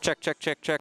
Check, check, check, check.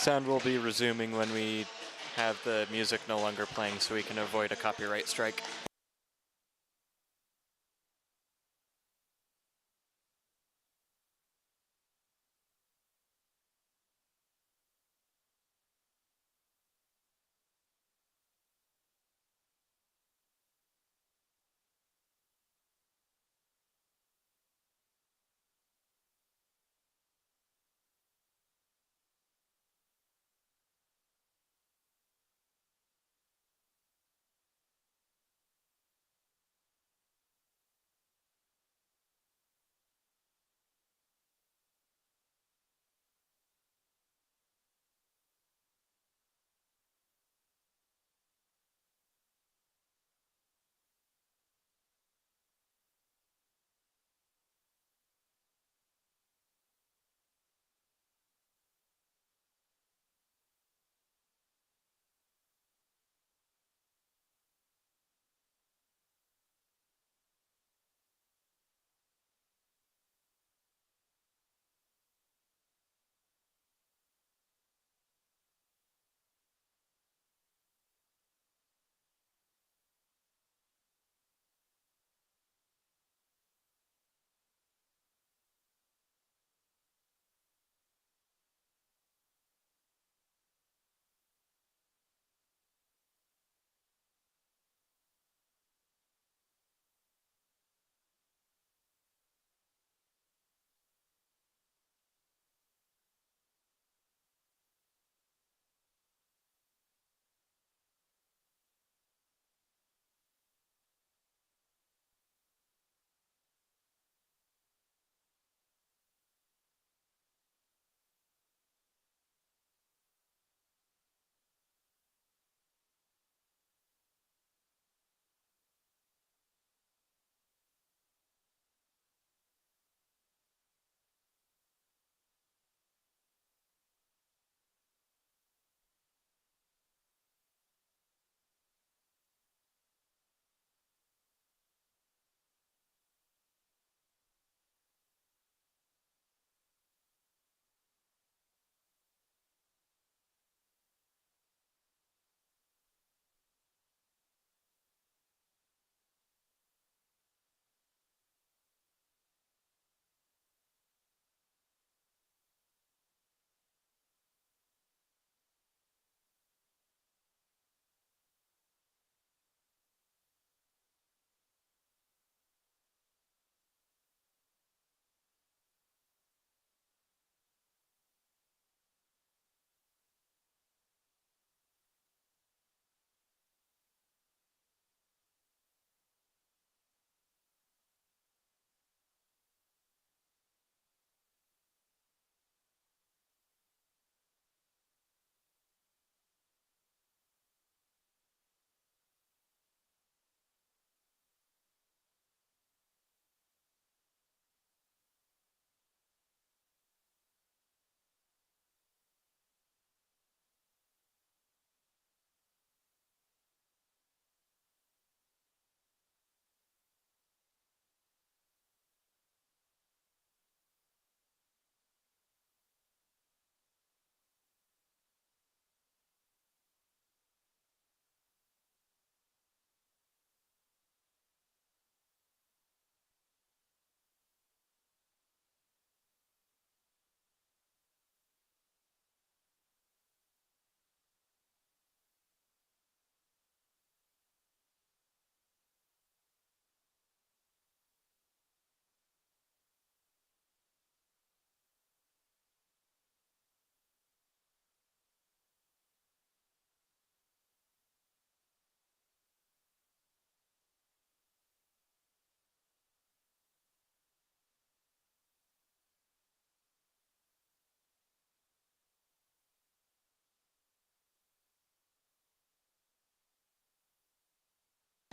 Sound will be resuming when we have the music no longer playing so we can avoid a copyright strike.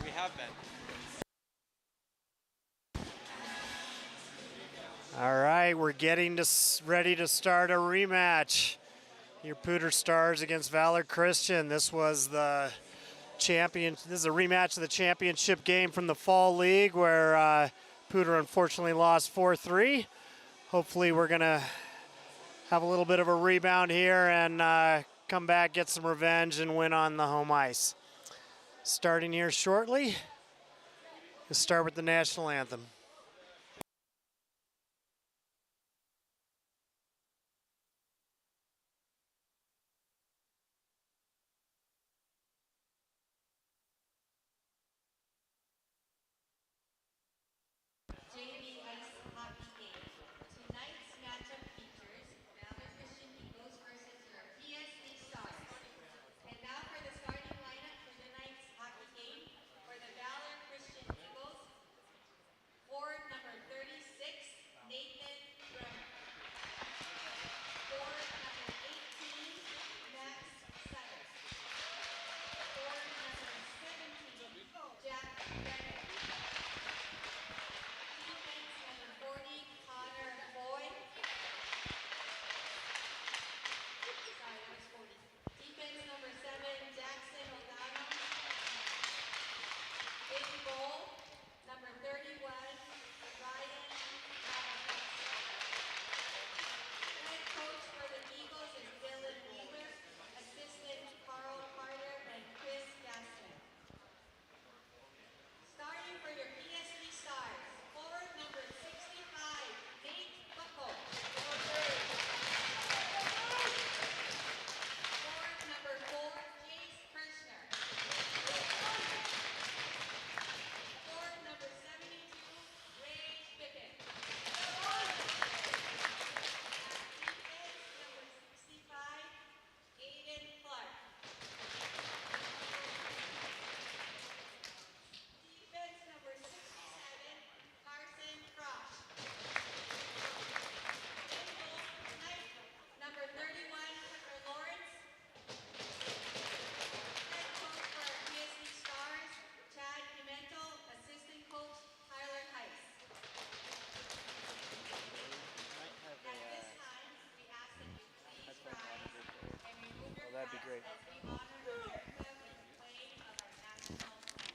We have been. All right, we're getting ready to start a rematch. Your Pooter Stars against Valor Christian. This was the this is a rematch of the championship game from the Fall League where Pooter unfortunately lost 4-3. Hopefully we're gonna have a little bit of a rebound here and come back, get some revenge, and win on the home ice. Starting here shortly, we'll start with the national anthem. Tonight's matchup features Valor Christian Eagles versus your PSD Stars. And now for the starting lineup for tonight's hockey game. For the Valor Christian Eagles, forward number 36, Nathan Bremer. Forward number 18, Max Sutter. Forward number 17, Jack Brennan. Defense number 40, Connor Boyd. Sorry, that was 40. Defense number 7, Jackson O'Donnell. In goal, number 31, Ryan Havertz. Head coach for the Eagles is Dylan Wheeler. Assistant Carl Carter and Chris Gaston. Starting for your PSD Stars, forward number 65, Nate Buckle. Forward number 4, Jace Kirshner. Forward number 72, Ray Pickett. Defense number 65, Aiden Clark. Defense number 67, Carson Frosch. In goal for tonight, number 31, Tucker Lawrence. Head coach for our PSD Stars, Chad Pimentel. Assistant coach, Tyler Heiss. At this time, we ask that you please rise and remove your that'd be caps great. as we honor America with the playing of our national anthem.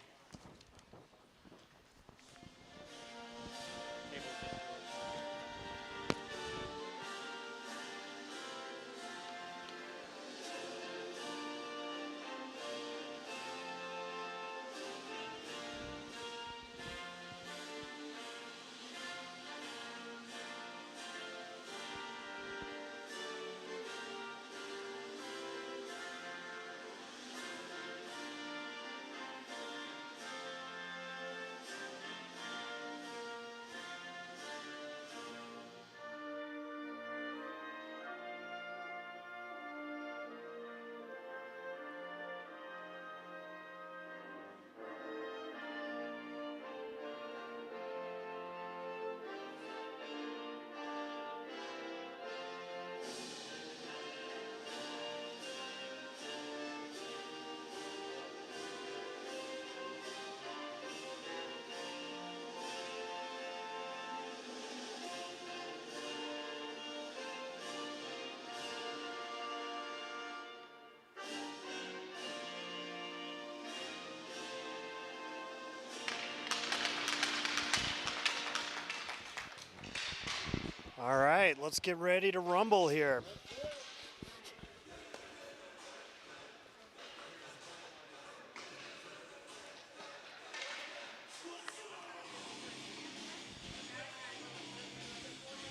All right, let's get ready to rumble here.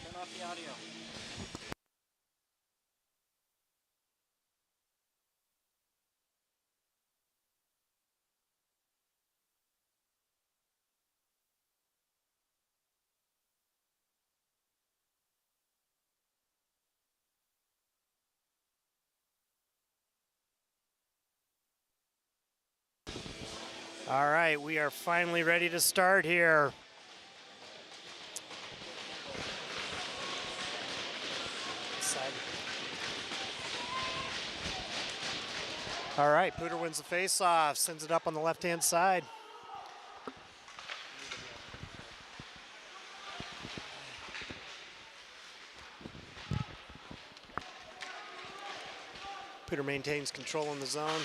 Turn off the audio. All right, we are finally ready to start here. All right, Pooter wins the face-off, sends it up on the left-hand side. Pooter maintains control in the zone.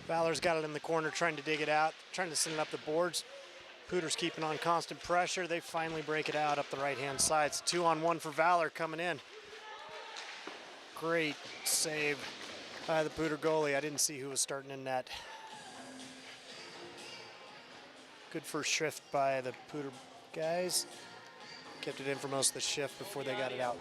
Valor's got it in the corner, trying to dig it out, trying to send it up the boards. Pooter's keeping on constant pressure. They finally break it out up the right-hand side. It's 2-on-1 for Valor coming in. Great save by the Pooter goalie. I didn't see who was starting in net. Good first shift by the Pooter guys. Kept it in for most of the shift before they got it out.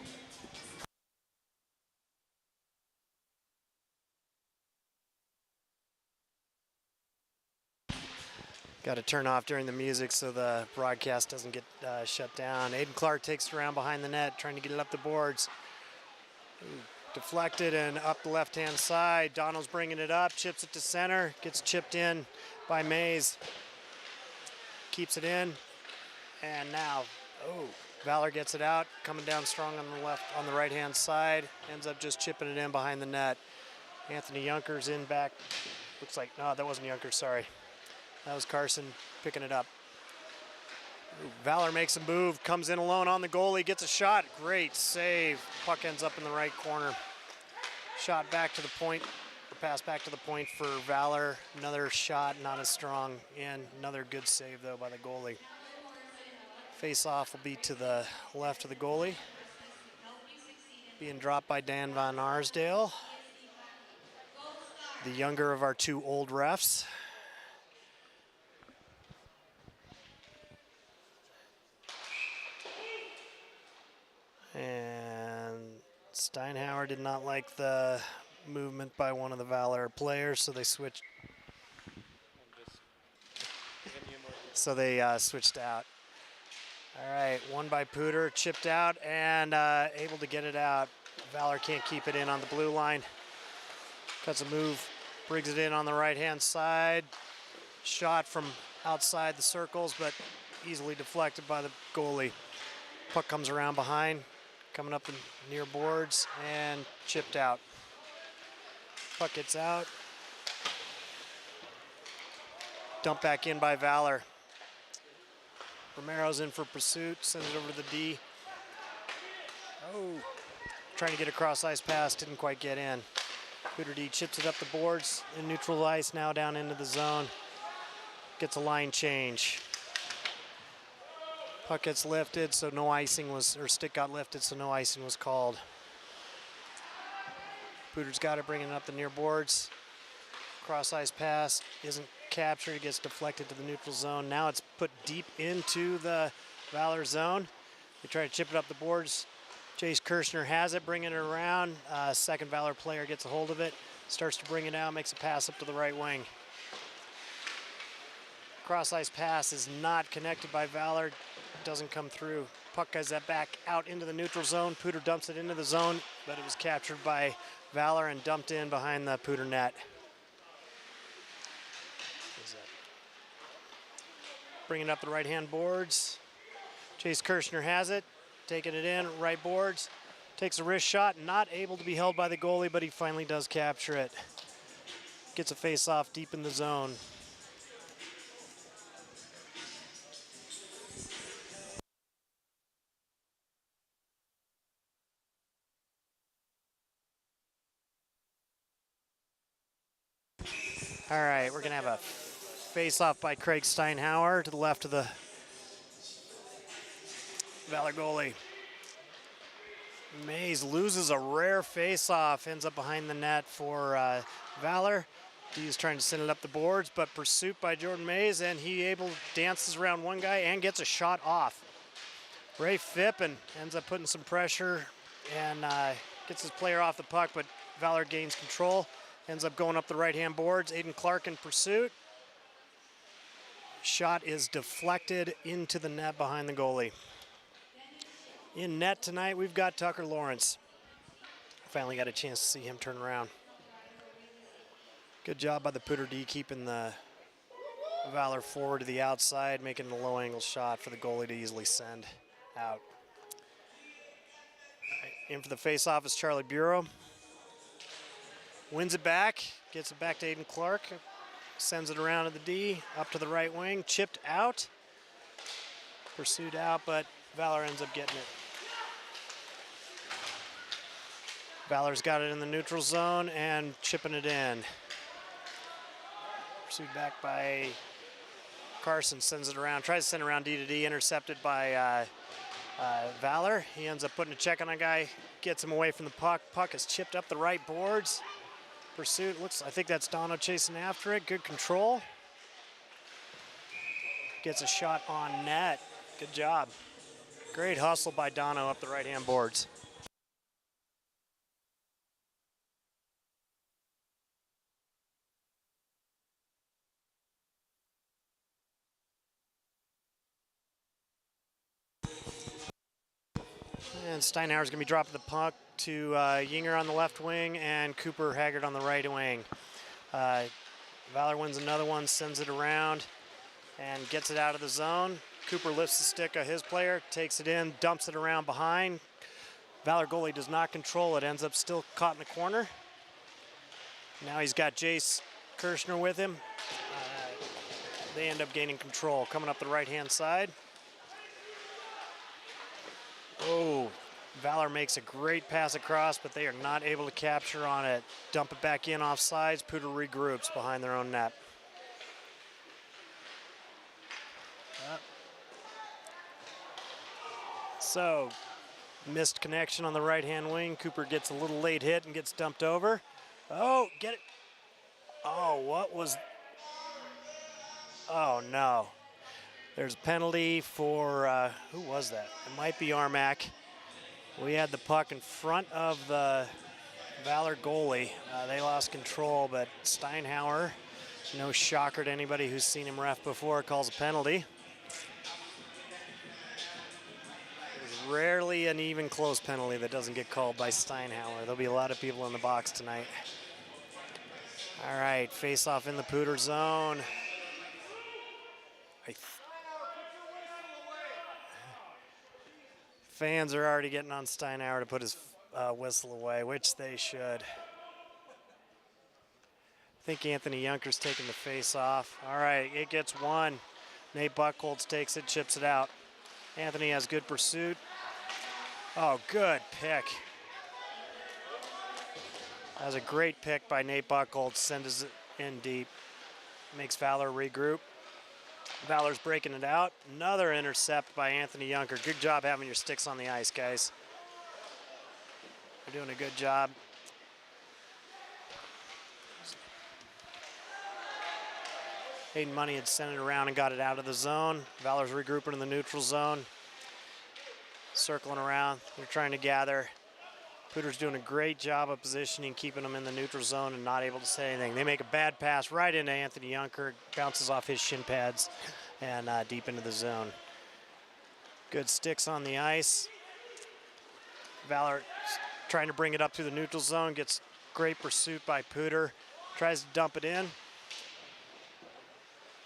Got to turn off during the music so the broadcast doesn't get shut down. Aiden Clark takes it around behind the net, trying to get it up the boards. Ooh, deflected and up the left-hand side. Donald's bringing it up, chips it to center, gets chipped in by Mays. Keeps it in, and now, Valor gets it out, coming down strong on the right-hand side, ends up just chipping it in behind the net. Anthony Younker's in back. Looks like, no, that wasn't Younker, sorry. That was Carson picking it up. Ooh, Valor makes a move, comes in alone on the goalie, gets a shot. Great save. Puck ends up in the right corner. Shot back to the point, or pass back to the point for Valor. Another shot, not as strong, and another good save though by the goalie. Face-off will be to the left of the goalie. Being dropped by Dan Van Arsdale, the younger of our two old refs. And Steinhauer did not like the movement by one of the Valor players, so they switched. Switched out. All right, one by Pooter, chipped out and able to get it out. Valor can't keep it in on the blue line. Cuts a move, brings it in on the right-hand side. Shot from outside the circles, but easily deflected by the goalie. Puck comes around behind, coming up the near boards, and chipped out. Puck gets out. Dumped back in by Valor. Romero's in for pursuit, sends it over to the D. Trying to get a cross-ice pass, didn't quite get in. Pooter D chips it up the boards, in neutral ice, now down into the zone. Gets a line change. Puck gets lifted, so no icing was, or stick got lifted, so no icing was called. Pooter's got it, bringing it up the near boards. Cross-ice pass, isn't captured, gets deflected to the neutral zone. Now it's put deep into the Valor zone. They try to chip it up the boards. Chase Kirshner has it, bringing it around. Second Valor player gets a hold of it, starts to bring it out, makes a pass up to the right wing. Cross-ice pass is not connected by Valor, doesn't come through. Puck guys that back out into the neutral zone. Pooter dumps it into the zone, but it was captured by Valor and dumped in behind the Pooter net. Bringing up the right-hand boards. Chase Kirshner has it, taking it in, right boards. Takes a wrist shot, not able to be held by the goalie, but he finally does capture it. Gets a face-off deep in the zone. All right, we're gonna have a face-off by Craig Steinhauer to the left of the Valor goalie. Mays loses a rare face-off, ends up behind the net for Valor. He's trying to send it up the boards, but pursuit by Jordan Mays, and he dances around one guy and gets a shot off. Ray Phippen ends up putting some pressure and gets his player off the puck, but Valor gains control. Ends up going up the right-hand boards. Aiden Clark in pursuit. Shot is deflected into the net behind the goalie. In net tonight, we've got Tucker Lawrence. Finally got a chance to see him turn around. Good job by the Pooter D keeping the Valor forward to the outside, making a low-angle shot for the goalie to easily send out. In for the face-off is Charlie Bureau. Wins it back, gets it back to Aiden Clark, sends it around to the D, up to the right wing, chipped out, pursued out, but Valor ends up getting it. Valor's got it in the neutral zone and chipping it in. Pursued back by Carson, sends it around, tries to send it around D to D, intercepted by Valor, he ends up putting a check on a guy, gets him away from the puck. Puck is chipped up the right boards. Pursuit I think that's Dono chasing after it. Good control. Gets a shot on net. Good job. Great hustle by Dono up the right-hand boards. And Steinhauer's gonna be dropping the puck to Yinger on the left wing and Cooper Haggard on the right wing. Valor wins another one, sends it around and gets it out of the zone. Cooper lifts the stick of his player, takes it in, dumps it around behind. Valor goalie does not control it, ends up still caught in the corner. Now he's got Jace Kirshner with him. They end up gaining control, coming up the right-hand side. Oh, Valor makes a great pass across, but they are not able to capture on it. Dump it back in off sides. Puder regroups behind their own net. So, missed connection on the right-hand wing. Cooper gets a little late hit and gets dumped over. Oh, get it. Oh, what was... Oh, no. There's a penalty for, who was that? It might be Armac. We had the puck in front of the Valor goalie. They lost control, but Steinhauer, no shocker to anybody who's seen him ref before, calls a penalty. There's rarely an even close penalty that doesn't get called by Steinhauer. There'll be a lot of people in the box tonight. All right, face off in the Puder zone. Fans are already getting on Steinhauer to put his whistle away, which they should. I think Anthony Junker's taking the face off. All right, it gets one. Nate Buchholz takes it, chips it out. Anthony has good pursuit. Oh, good pick. That was a great pick by Nate Buchholz. Sends it in deep. Makes Valor regroup. Valor's breaking it out. Another intercept by Anthony Junker. Good job having your sticks on the ice, guys. You're doing a good job. Hayden Money had sent it around and got it out of the zone. Valor's regrouping in the neutral zone. Circling around. They're trying to gather. Puder's doing a great job of positioning, keeping them in the neutral zone and not able to say anything. They make a bad pass right into Anthony Junker, bounces off his shin pads and deep into the zone. Good sticks on the ice. Valor trying to bring it up through the neutral zone, gets great pursuit by Puder, tries to dump it in.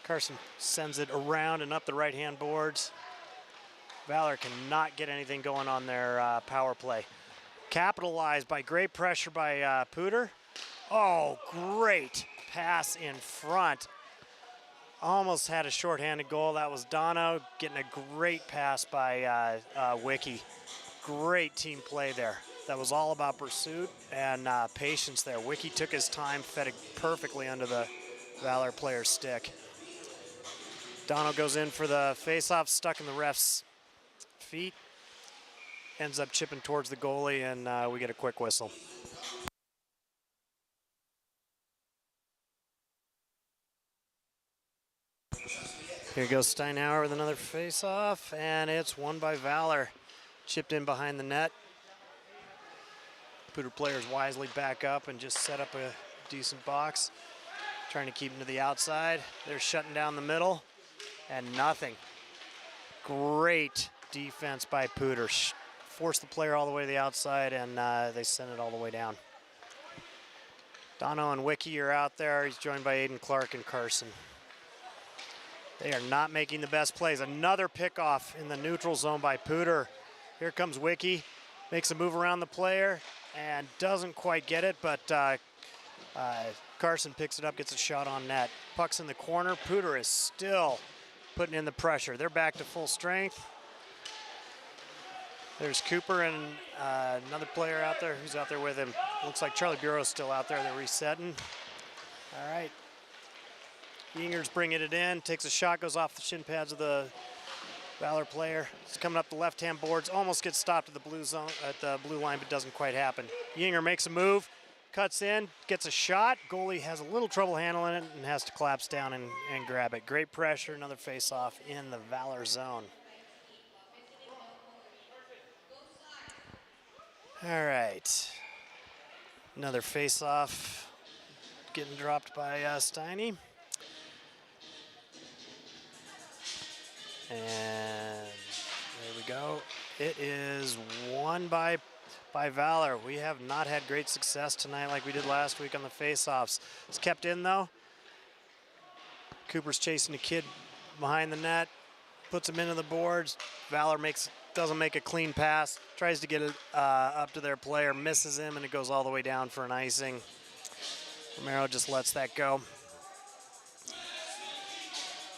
Carson sends it around and up the right-hand boards. Valor cannot get anything going on their power play. Capitalized by great pressure by Puder. Oh, great pass in front. Almost had a shorthanded goal. That was Dono getting a great pass by Wiki. Great team play there. That was all about pursuit and patience there. Wiki took his time, fed it perfectly under the Valor player's stick. Dono goes in for the face-off, stuck in the ref's feet. Ends up chipping towards the goalie, and we get a quick whistle. Here goes Steinhauer with another face-off, and it's won by Valor. Chipped in behind the net. Puder players wisely back up and just set up a decent box. Trying to keep him to the outside. They're shutting down the middle, and nothing. Great defense by Puder. Forced the player all the way to the outside, and they sent it all the way down. Dono and Wiki are out there. He's joined by Aiden Clark and Carson. They are not making the best plays. Another pickoff in the neutral zone by Puder. Here comes Wiki. Makes a move around the player and doesn't quite get it, but Carson picks it up, gets a shot on net. Puck's in the corner. Puder is still putting in the pressure. They're back to full strength. There's Cooper and another player out there. Who's out there with him? Looks like Charlie Bureau's still out there. They're resetting. All right. Yinger's bringing it in. Takes a shot, goes off the shin pads of the Valor player is coming up the left-hand boards, almost gets stopped at the blue zone, at the blue line, but doesn't quite happen. Yinger makes a move, cuts in, gets a shot. Goalie has a little trouble handling it and has to collapse down and grab it. Great pressure, another face-off in the Valor zone. All right, another face-off getting dropped by Steiny. And there we go. It is won by Valor. We have not had great success tonight like we did last week on the face-offs. It's kept in though. Cooper's chasing the kid behind the net, puts him into the boards. Valor doesn't make a clean pass, tries to get it up to their player, misses him, and it goes all the way down for an icing. Romero just lets that go.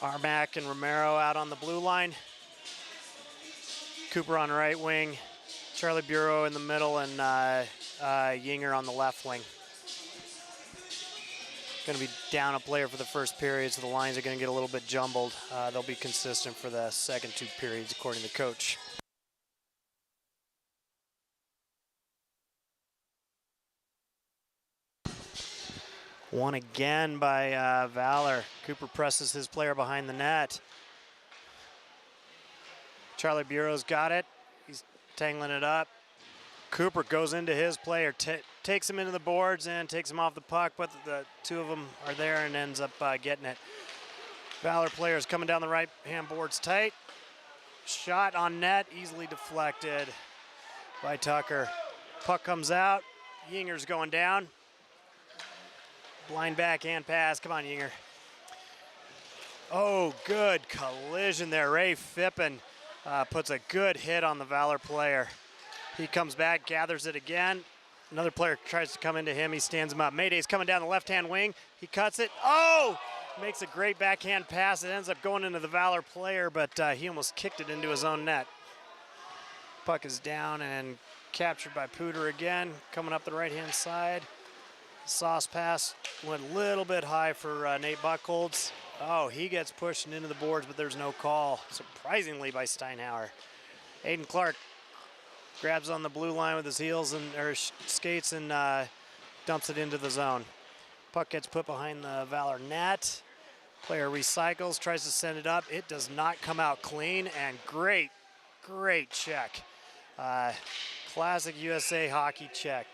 Armack and Romero out on the blue line. Cooper on right wing. Charlie Bureau in the middle, and Yinger on the left wing. Going to be down a player for the first period, so the lines are going to get a little bit jumbled. They'll be consistent for the second 2 periods, according to coach. Won again by Valor. Cooper presses his player behind the net. Charlie Bureau's got it. He's tangling it up. Cooper goes into his player, takes him into the boards and takes him off the puck, but the two of them are there and ends up getting it. Valor players coming down the right-hand boards tight. Shot on net, easily deflected by Tucker. Puck comes out. Yinger's going down. Blind backhand pass. Come on, Yinger. Oh, good collision there. Ray Fippen puts a good hit on the Valor player. He comes back, gathers it again. Another player tries to come into him. He stands him up. Mayday's coming down the left-hand wing. He cuts it. Oh! Makes a great backhand pass. It ends up going into the Valor player, but he almost kicked it into his own net. Puck is down and captured by Pooter again. Coming up the right-hand side. Sauce pass went a little bit high for Nate Buchholz. Oh, he gets pushed into the boards, but there's no call, surprisingly, by Steinhauer. Aiden Clark grabs on the blue line with his heels or skates and dumps it into the zone. Puck gets put behind the Valor net. Player recycles, tries to send it up. It does not come out clean, and great check. Classic USA hockey check.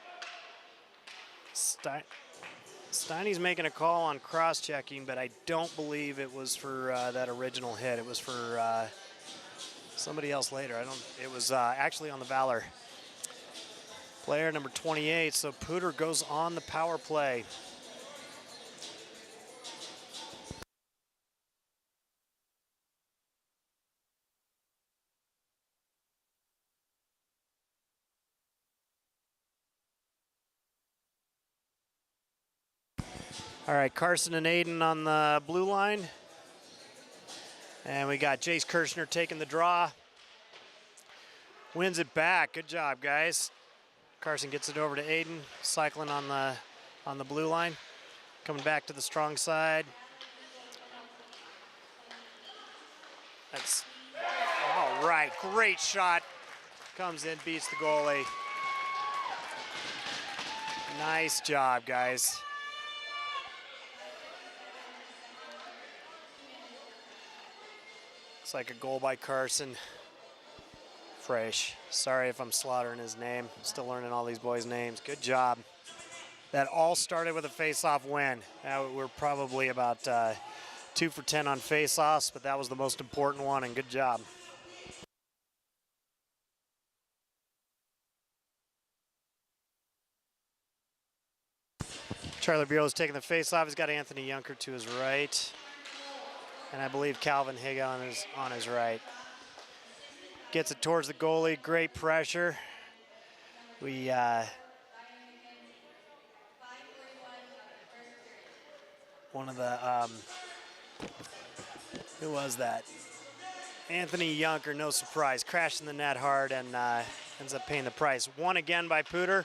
Steiny's making a call on cross-checking, but I don't believe it was for that original hit. It was for somebody else later. It was actually on the Valor player, number 28. So Pooter goes on the power play. All right, Carson and Aiden on the blue line. And we got Jace Kirshner taking the draw. Wins it back. Good job, guys. Carson gets it over to Aiden, cycling on the blue line. Coming back to the strong side. That's all right. Great shot. Comes in, beats the goalie. Nice job, guys. It's like a goal by Carson. Fresh. Sorry if I'm slaughtering his name. Still learning all these boys' names. Good job. That all started with a face-off win. We're probably about 2 for 10 on face-offs, but that was the most important one, and good job. Charlie Bureau's taking the face-off. He's got Anthony Junker to his right. And I believe Calvin Higa on his right. Gets it towards the goalie. Great pressure. We one of the who was that? Anthony Junker, no surprise, crashing the net hard and ends up paying the price. Won again by Pooter.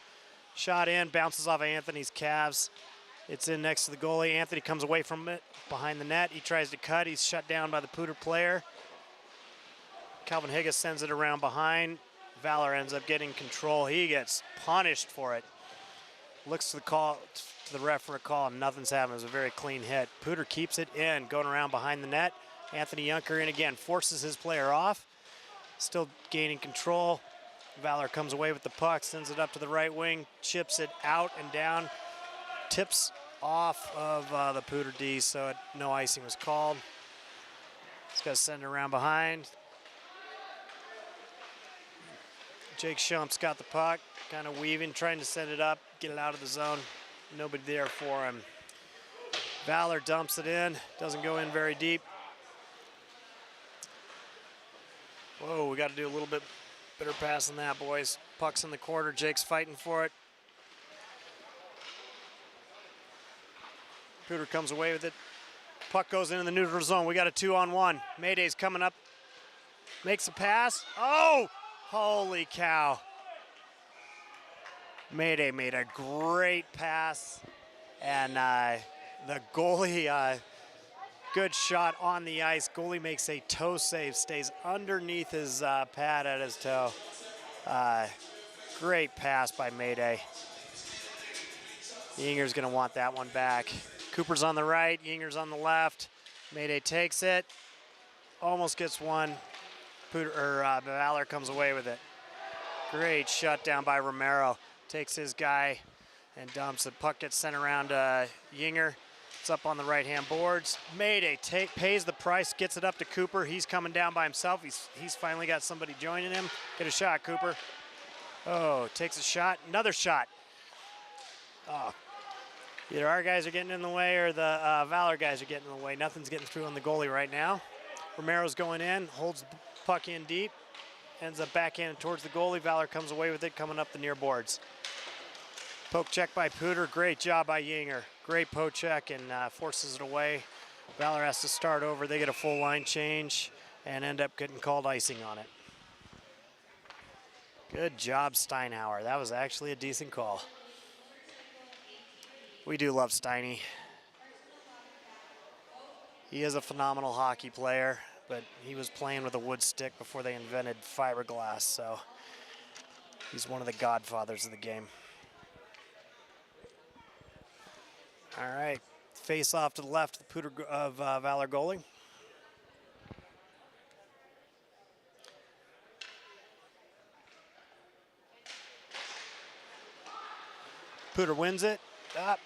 Shot in, bounces off of Anthony's calves. It's in next to the goalie. Anthony comes away from it behind the net. He tries to cut. He's shut down by the Pooter player. Calvin Higgis sends it around behind. Valor ends up getting control. He gets punished for it. Looks to the ref for a call, and nothing's happened. It was a very clean hit. Pooter keeps it in, going around behind the net. Anthony Junker in again, forces his player off. Still gaining control. Valor comes away with the puck, sends it up to the right wing, chips it out and down, tips off of the Pooter D, so no icing was called. Just got to send it around behind. Jake Shump's got the puck, kind of weaving, trying to send it up, get it out of the zone. Nobody there for him. Valor dumps it in, doesn't go in very deep. Whoa, we got to do a little bit better pass than that, boys. Puck's in the corner, Jake's fighting for it. Pooter comes away with it. Puck goes into the neutral zone. We got a 2-on-1. Mayday's coming up, makes a pass. Oh! Holy cow. Mayday made a great pass, and the goalie, good shot on the ice. Goalie makes a toe save, stays underneath his pad at his toe. Great pass by Mayday. Yinger's gonna want that one back. Cooper's on the right, Yinger's on the left. Mayday takes it, almost gets one. Valor comes away with it. Great shutdown by Romero. Takes his guy and dumps it. Puck gets sent around to Yinger. It's up on the right-hand boards. Mayday pays the price, gets it up to Cooper. He's coming down by himself. He's finally got somebody joining him. Get a shot, Cooper. Oh, takes a shot. Another shot. Oh. Either our guys are getting in the way or the Valor guys are getting in the way. Nothing's getting through on the goalie right now. Romero's going in, holds the puck in deep, ends up backhanded towards the goalie. Valor comes away with it, coming up the near boards. Poke check by Pooter. Great job by Yinger. Great poke check and forces it away. Valor has to start over. They get a full line change and end up getting called icing on it. Good job, Steinhauer. That was actually a decent call. We do love Steiny. He is a phenomenal hockey player, but he was playing with a wood stick before they invented fiberglass, so he's one of the godfathers of the game. All right, face off to the left of the Pooter of Valor goalie. Pooter wins it. Up.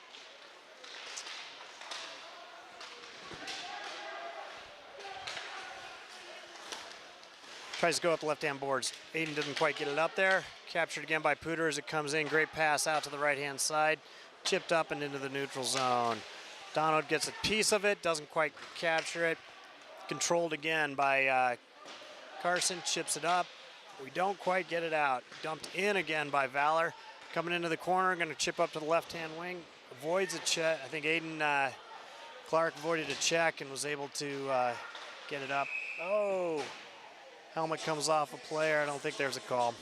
Tries to go up the left-hand boards. Aiden didn't quite get it up there. Captured again by Pooter as it comes in. Great pass out to the right-hand side. Chipped up and into the neutral zone. Donald gets a piece of it, doesn't quite capture it. Controlled again by Carson, chips it up. We don't quite get it out. Dumped in again by Valor. Coming into the corner, gonna chip up to the left-hand wing. Avoids a check. I think Aiden Clark avoided a check and was able to get it up. Oh, helmet comes off a player. I don't think there's a call.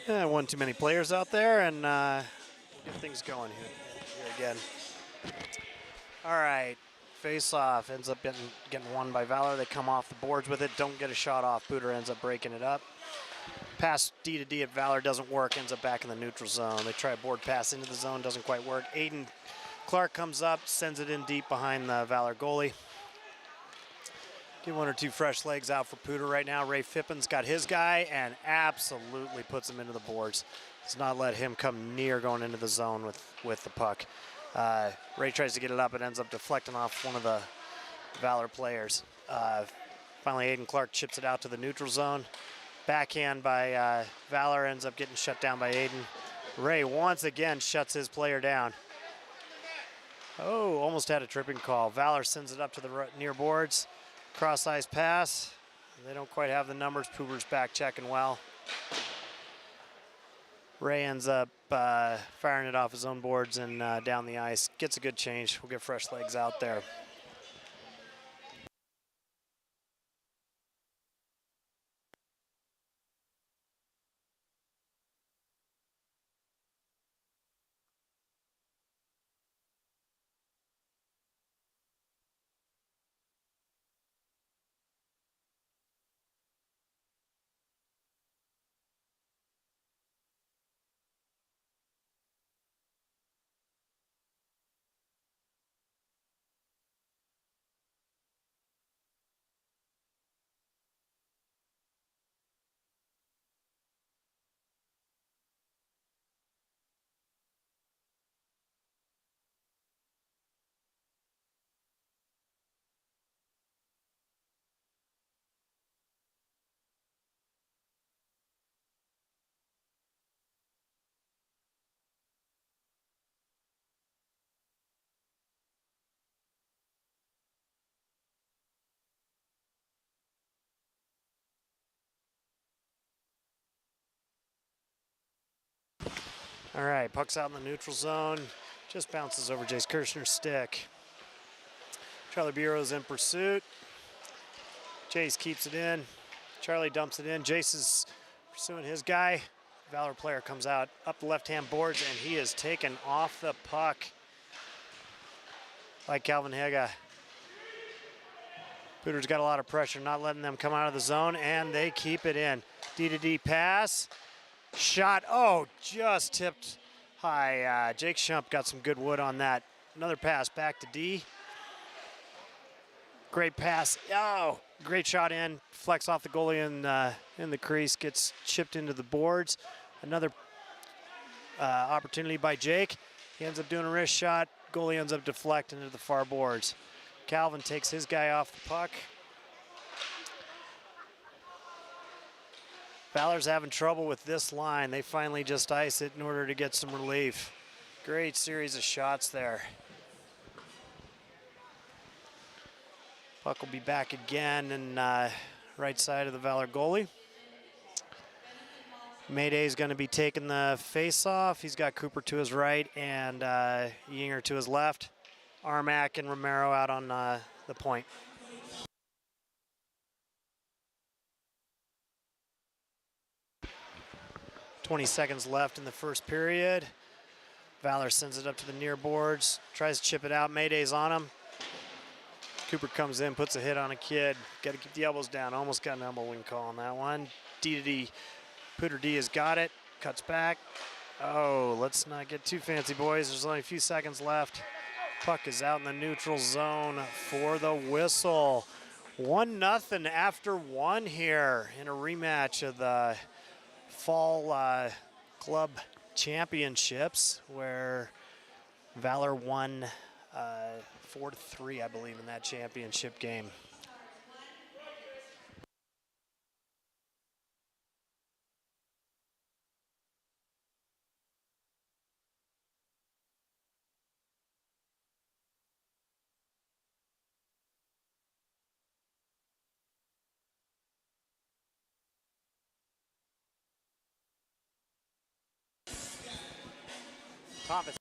Yeah, one too many players out there, and get things going here again. All right, face off ends up getting won by Valor. They come off the boards with it, don't get a shot off. Pooter ends up breaking it up. Pass D to D at Valor doesn't work, ends up back in the neutral zone. They try a board pass into the zone, doesn't quite work. Aiden Clark comes up, sends it in deep behind the Valor goalie. Get one or two fresh legs out for Pooter right now. Ray Fippin's got his guy and absolutely puts him into the boards. Does not let him come near going into the zone with the puck. Ray tries to get it up. It ends up deflecting off one of the Valor players. Finally, Aiden Clark chips it out to the neutral zone. Backhand by Valor ends up getting shut down by Aiden. Ray once again shuts his player down. Oh, almost had a tripping call. Valor sends it up to the near boards. Cross ice pass. They don't quite have the numbers. Poober's back checking well. Ray ends up firing it off his own boards and down the ice. Gets a good change. We'll get fresh legs out there. All right, puck's out in the neutral zone. Just bounces over Jace Kirshner's stick. Charlie Bureau's in pursuit. Jace keeps it in. Charlie dumps it in. Jace is pursuing his guy. Valor player comes out up the left-hand boards, and he is taken off the puck by Calvin Hega. Pooter's got a lot of pressure, not letting them come out of the zone, and they keep it in. D-to-D pass. Shot, oh, just tipped high. Jake Shump got some good wood on that. Another pass back to D. Great pass, oh, great shot in. Flex off the goalie in the crease, gets chipped into the boards. Another opportunity by Jake. He ends up doing a wrist shot. Goalie ends up deflecting into the far boards. Calvin takes his guy off the puck. Valor's having trouble with this line. They finally just ice it in order to get some relief. Great series of shots there. Puck will be back again and right side of the Valor goalie. Mayday's going to be taking the face-off. He's got Cooper to his right and Yinger to his left. Armac and Romero out on the point. 20 seconds left in the first period. Valor sends it up to the near boards, tries to chip it out. Mayday's on him. Cooper comes in, puts a hit on a kid. Got to keep the elbows down. Almost got an elbow wing call on that one. D-to-D. Pooter D has got it. Cuts back. Oh, let's not get too fancy, boys. There's only a few seconds left. Puck is out in the neutral zone for the whistle. 1-0 after one here in a rematch of the Fall Club Championships, where Valor won 4-3, I believe, in that championship game. Thomas.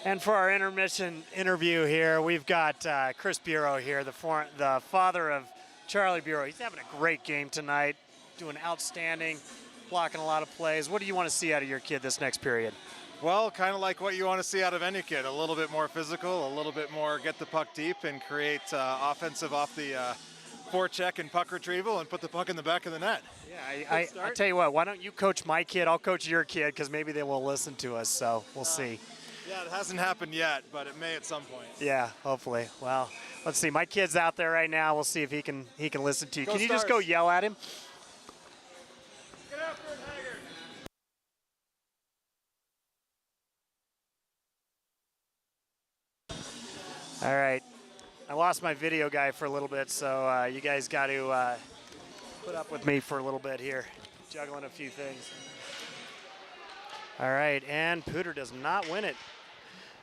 And for our intermission interview here, we've got Chris Bureau here, the father of Charlie Bureau. He's having a great game tonight, doing outstanding, blocking a lot of plays. What do you want to see out of your kid this next period? Well, kind of like what you want to see out of any kid. A little bit more physical, a little bit more get the puck deep and create offensive off the forecheck and puck retrieval and put the puck in the back of the net. Yeah, I tell you what, why don't you coach my kid? I'll coach your kid because maybe they will listen to us, so we'll see. Yeah, it hasn't happened yet, but it may at some point. Yeah, hopefully. Well, let's see. My kid's out there right now. We'll see if he can listen to you. Can you just go yell at him? Get after it, Hager. All right. I lost my video guy for a little bit, so you guys got to put up with me for a little bit here, juggling a few things. All right, and Pooter does not win it.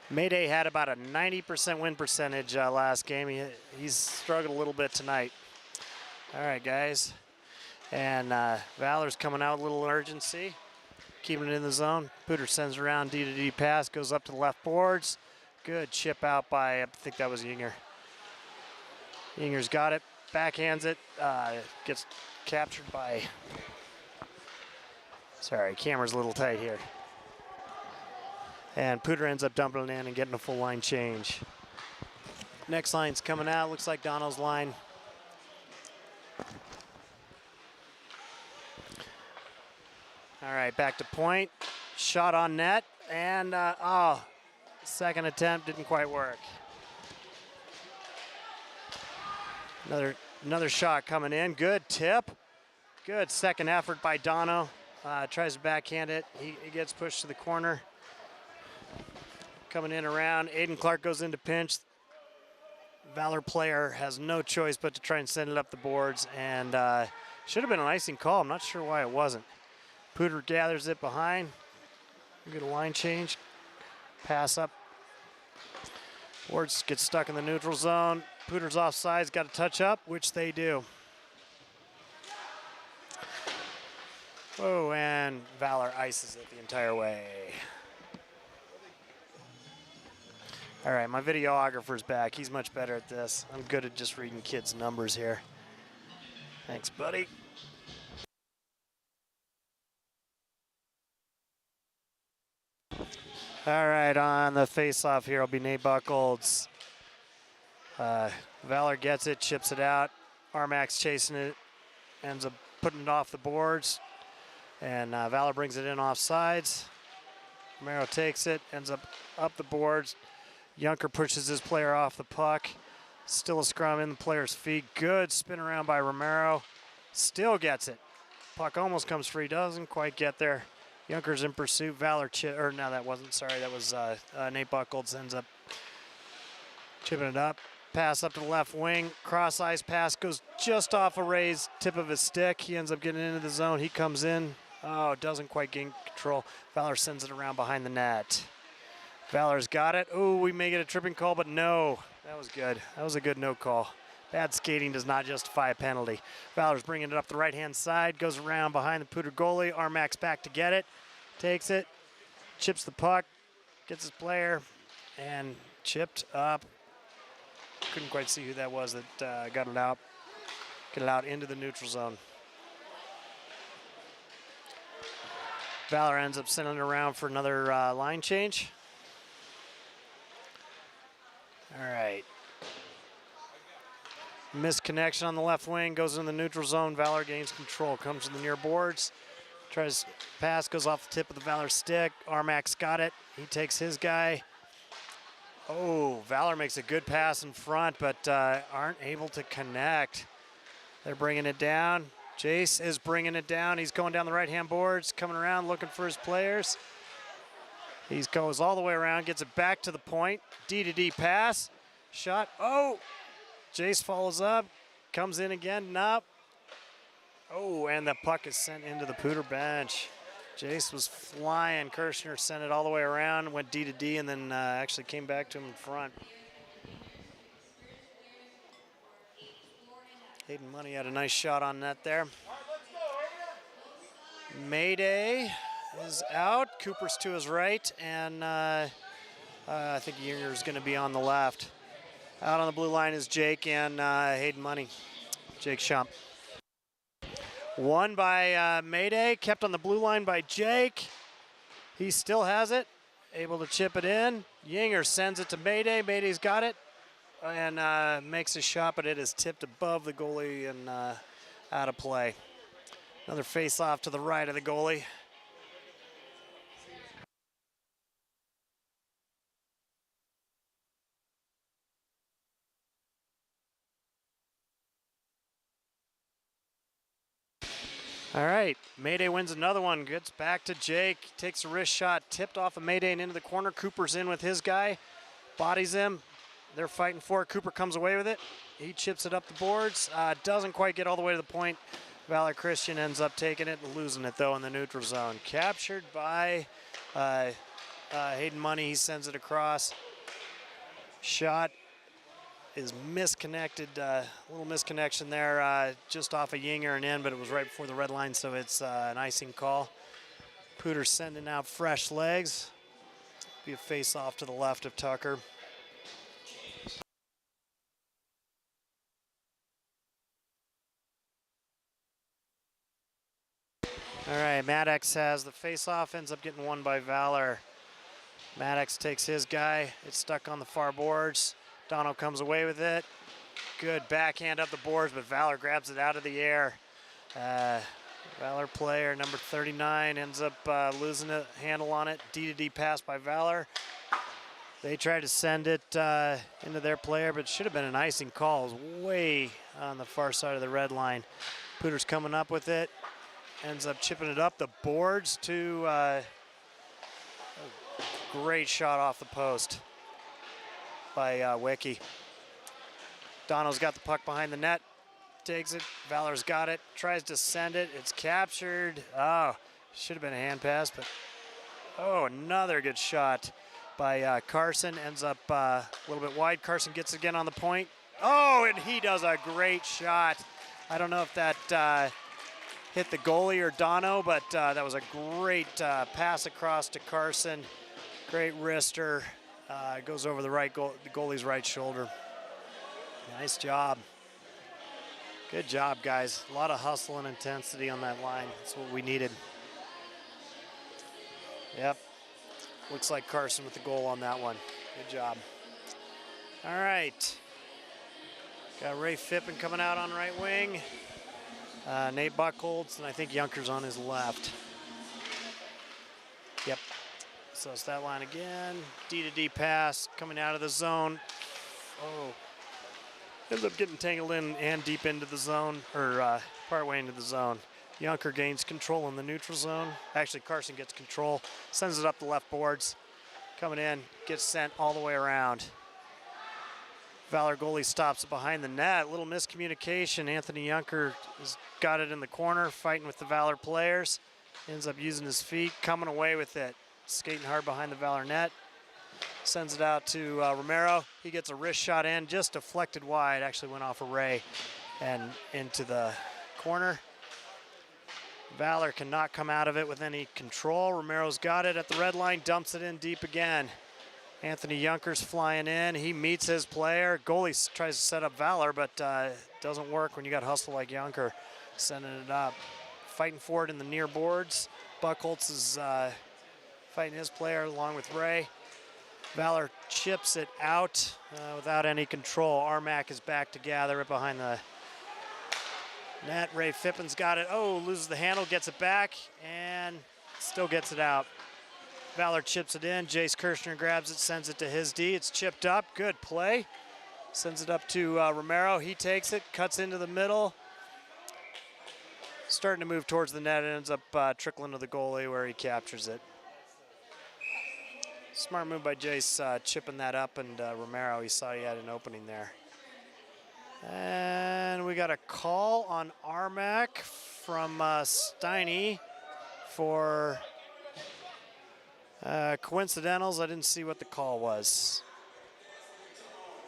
Mayday had about a 90% win percentage last game. He's struggled a little bit tonight. All right, guys. And Valor's coming out with a little urgency, keeping it in the zone. Pooter sends around D-to-D pass, goes up to the left boards. Good chip out by, I think that was Yinger. Yinger's got it, backhands it, gets captured by, sorry, camera's a little tight here. And Pooter ends up dumping it in and getting a full line change. Next line's coming out, looks like Dono's line. All right, back to point. Shot on net, and second attempt didn't quite work. Another shot coming in. Good tip. Good second effort by Dono. Tries to backhand it. He gets pushed to the corner. Coming in around. Aiden Clark goes into pinch. Valor player has no choice but to try and send it up the boards, and should have been an icing call. I'm not sure why it wasn't. Pooter gathers it behind. Get a line change. Pass up. Boards get stuck in the neutral zone. Pooter's offsides, got to touch up, which they do. Oh, and Valor ices it the entire way. All right, my videographer's back. He's much better at this. I'm good at just reading kids' numbers here. Thanks, buddy. All right, on the face-off here will be Nate Buckholz. Valor gets it, chips it out. Armax chasing it, ends up putting it off the boards. And Valor brings it in off sides. Romero takes it, ends up the boards. Junker pushes his player off the puck. Still a scrum in the player's feet. Good spin around by Romero. Still gets it. Puck almost comes free, doesn't quite get there. Junker's in pursuit. Valor no, that wasn't. Sorry, that was Nate Buckholz ends up chipping it up. Pass up to the left wing. Cross ice pass goes just off a raised tip of his stick. He ends up getting into the zone. He comes in. Oh, doesn't quite gain control. Valor sends it around behind the net. Valor's got it. Oh, we may get a tripping call, but no. That was good. That was a good no call. Bad skating does not justify a penalty. Valor's bringing it up the right-hand side, goes around behind the Pooter goalie. Armax back to get it, takes it, chips the puck, gets his player, and chipped up. Couldn't quite see who that was that got it out. Get it out into the neutral zone. Valor ends up sending it around for another line change. All right. Missed connection on the left wing, goes in the neutral zone. Valor gains control, comes to the near boards. Tries pass, goes off the tip of the Valor stick. Armax got it. He takes his guy. Oh, Valor makes a good pass in front, but aren't able to connect. They're bringing it down. Jace is bringing it down. He's going down the right-hand boards, coming around, looking for his players. He goes all the way around, gets it back to the point. D-to-D pass. Shot. Oh! Jace follows up, comes in again, nope. Oh, and the puck is sent into the Pooter bench. Jace was flying. Kirshner sent it all the way around, went D-to-D, and then actually came back to him in front. Hayden Money had a nice shot on net there. Mayday is out. Cooper's to his right, and I think Yinger's going to be on the left. Out on the blue line is Jake and Hayden Money. Jake Schump. Won by Mayday, kept on the blue line by Jake. He still has it, able to chip it in. Yinger sends it to Mayday. Mayday's got it and makes a shot, but it is tipped above the goalie and out of play. Another face-off to the right of the goalie. All right, Mayday wins another one, gets back to Jake, takes a wrist shot, tipped off of Mayday and into the corner. Cooper's in with his guy, bodies him. They're fighting for it. Cooper comes away with it. He chips it up the boards, doesn't quite get all the way to the point. Valor Christian ends up taking it and losing it though in the neutral zone. Captured by Hayden Money, he sends it across. Shot is misconnected, a little misconnection there, just off of Yinger and in, but it was right before the red line, so it's an icing call. Pooter sending out fresh legs. Be a face off to the left of Tucker. All right, Maddox has the face-off, ends up getting won by Valor. Maddox takes his guy. It's stuck on the far boards. Dono comes away with it. Good backhand up the boards, but Valor grabs it out of the air. Valor player number 39 ends up losing a handle on it. D-to-D pass by Valor. They tried to send it into their player, but it should have been an icing call. It was way on the far side of the red line. Pooter's coming up with it. Ends up chipping it up the boards to a great shot off the post by Wiki. Dono's got the puck behind the net, takes it. Valor's got it, tries to send it. It's captured. Oh, should have been a hand pass, but oh, another good shot by Carson. Ends up a little bit wide. Carson gets it again on the point. Oh, and he does a great shot. I don't know if that hit the goalie or Dono, but that was a great pass across to Carson. Great wrister. Goes over the goalie's right shoulder. Nice job. Good job, guys. A lot of hustle and intensity on that line. That's what we needed. Yep. Looks like Carson with the goal on that one. Good job. All right. Got Ray Fippen coming out on right wing. Nate Buchholz, and I think Junker's on his left. Yep. So it's that line again. D-to-D pass coming out of the zone. Oh. Ends up getting tangled in and deep into the zone, or partway into the zone. Junker gains control in the neutral zone. Actually, Carson gets control, sends it up the left boards. Coming in, gets sent all the way around. Valor goalie stops it behind the net. Little miscommunication. Anthony Junker has got it in the corner, fighting with the Valor players. Ends up using his feet, coming away with it. Skating hard behind the Valor net. Sends it out to Romero. He gets a wrist shot in, just deflected wide. Actually went off of Ray and into the corner. Valor cannot come out of it with any control. Romero's got it at the red line, dumps it in deep again. Anthony Junker's flying in. He meets his player. Goalie tries to set up Valor, but doesn't work when you got hustle like Junker sending it up. Fighting for it in the near boards. Buchholz is fighting his player along with Ray. Valor chips it out without any control. Armac is back to gather it behind the net. Ray Fippen's got it. Oh, loses the handle, gets it back, and still gets it out. Valor chips it in. Jace Kirshner grabs it, sends it to his D. It's chipped up. Good play. Sends it up to Romero. He takes it, cuts into the middle. Starting to move towards the net. It ends up trickling to the goalie where he captures it. Smart move by Jace, chipping that up, and Romero, he saw he had an opening there. And we got a call on Armac from Steiny for coincidentals. I didn't see what the call was.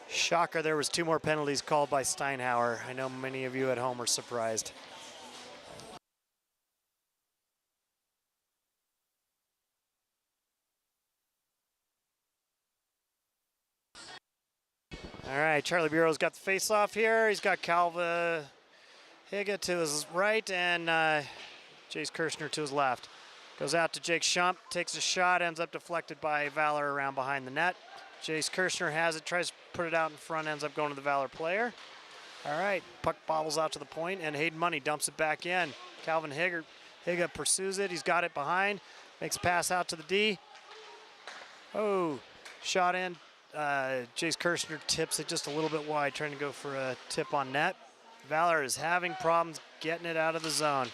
Shocker, there was 2 more penalties called by Steinhauer. I know many of you at home are surprised. All right, Charlie Bureau's got the face-off here. He's got Calva Higa to his right and Jace Kirshner to his left. Goes out to Jake Shump, takes a shot, ends up deflected by Valor around behind the net. Jace Kirshner has it, tries to put it out in front, ends up going to the Valor player. All right, puck bobbles out to the point, and Hayden Money dumps it back in. Calvin Higa pursues it. He's got it behind, makes a pass out to the D. Oh, shot in. Jace Kirshner tips it just a little bit wide, trying to go for a tip on net. Valor is having problems getting it out of the zone.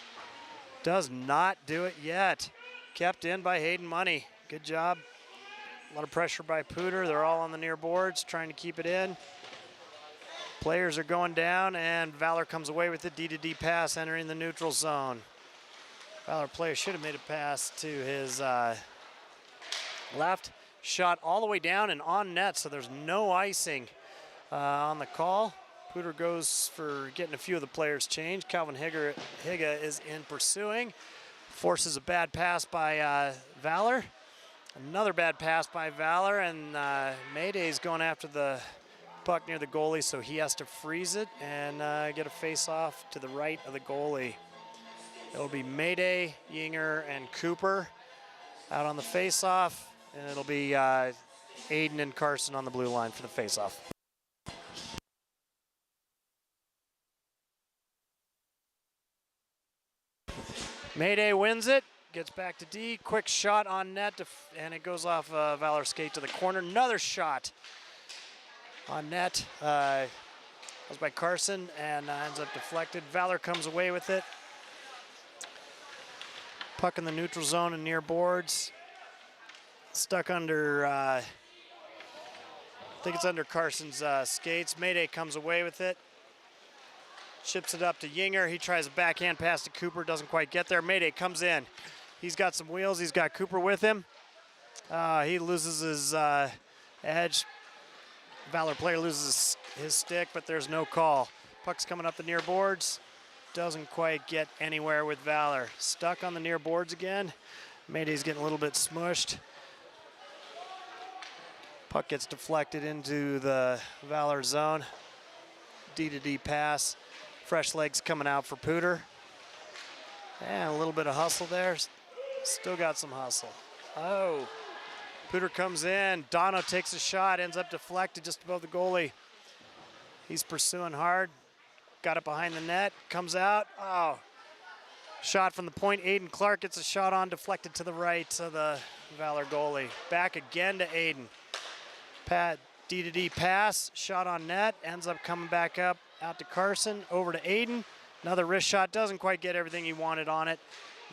Does not do it yet. Kept in by Hayden Money. Good job. A lot of pressure by Pooter. They're all on the near boards, trying to keep it in. Players are going down, and Valor comes away with the D-to-D pass, entering the neutral zone. Valor player should have made a pass to his Left shot all the way down and on net, so there's no icing on the call. Pooter goes for getting a few of the players changed. Calvin Higa is in pursuing. Forces a bad pass by Valor. Another bad pass by Valor, and Mayday's going after the puck near the goalie, so he has to freeze it and get a face-off to the right of the goalie. It'll be Mayday, Yinger, and Cooper out on the face-off, and it'll be Aiden and Carson on the blue line for the face-off. Mayday wins it, gets back to D, quick shot on net, and it goes off Valor skate to the corner. Another shot on net. That was by Carson and ends up deflected. Valor comes away with it. Puck in the neutral zone and near boards. Stuck under, I think it's under Carson's skates. Mayday comes away with it. Chips it up to Yinger. He tries a backhand pass to Cooper, doesn't quite get there. Mayday comes in. He's got some wheels. He's got Cooper with him. He loses his edge. Valor player loses his stick, but there's no call. Puck's coming up the near boards. Doesn't quite get anywhere with Valor. Stuck on the near boards again. Mayday's getting a little bit smushed. Puck gets deflected into the Valor zone. D-to-D pass. Fresh legs coming out for Pooter. And a little bit of hustle there. Still got some hustle. Oh. Pooter comes in. Dono takes a shot, ends up deflected just above the goalie. He's pursuing hard. Got it behind the net. Comes out. Oh. Shot from the point. Aiden Clark gets a shot on, deflected to the right of the Valor goalie. Back again to Aiden. Pat D-to-D pass. Shot on net. Ends up coming back up. Out to Carson, over to Aiden. Another wrist shot, doesn't quite get everything he wanted on it.